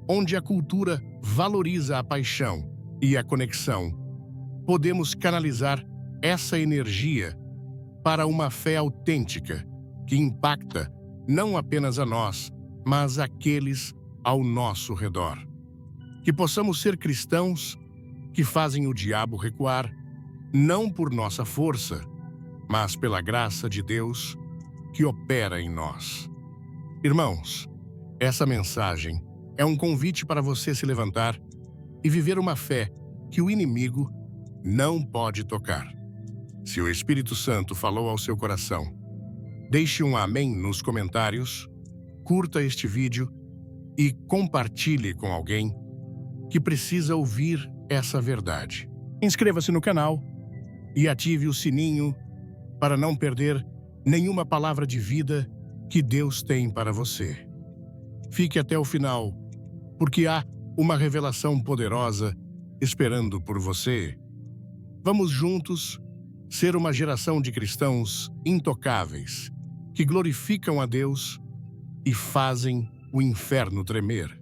onde a cultura valoriza a paixão e a conexão, podemos canalizar essa energia para uma fé autêntica que impacta não apenas a nós, mas aqueles ao nosso redor. Que possamos ser cristãos que fazem o diabo recuar, não por nossa força, mas pela graça de Deus que opera em nós. Irmãos, essa mensagem é um convite para você se levantar e viver uma fé que o inimigo não pode tocar. Se o Espírito Santo falou ao seu coração, deixe um amém nos comentários, curta este vídeo e compartilhe com alguém que precisa ouvir essa verdade. Inscreva-se no canal e ative o sininho para não perder nenhuma palavra de vida que Deus tem para você. Fique até o final, porque há uma revelação poderosa esperando por você. Vamos juntos ser uma geração de cristãos intocáveis, que glorificam a Deus e fazem o inferno tremer.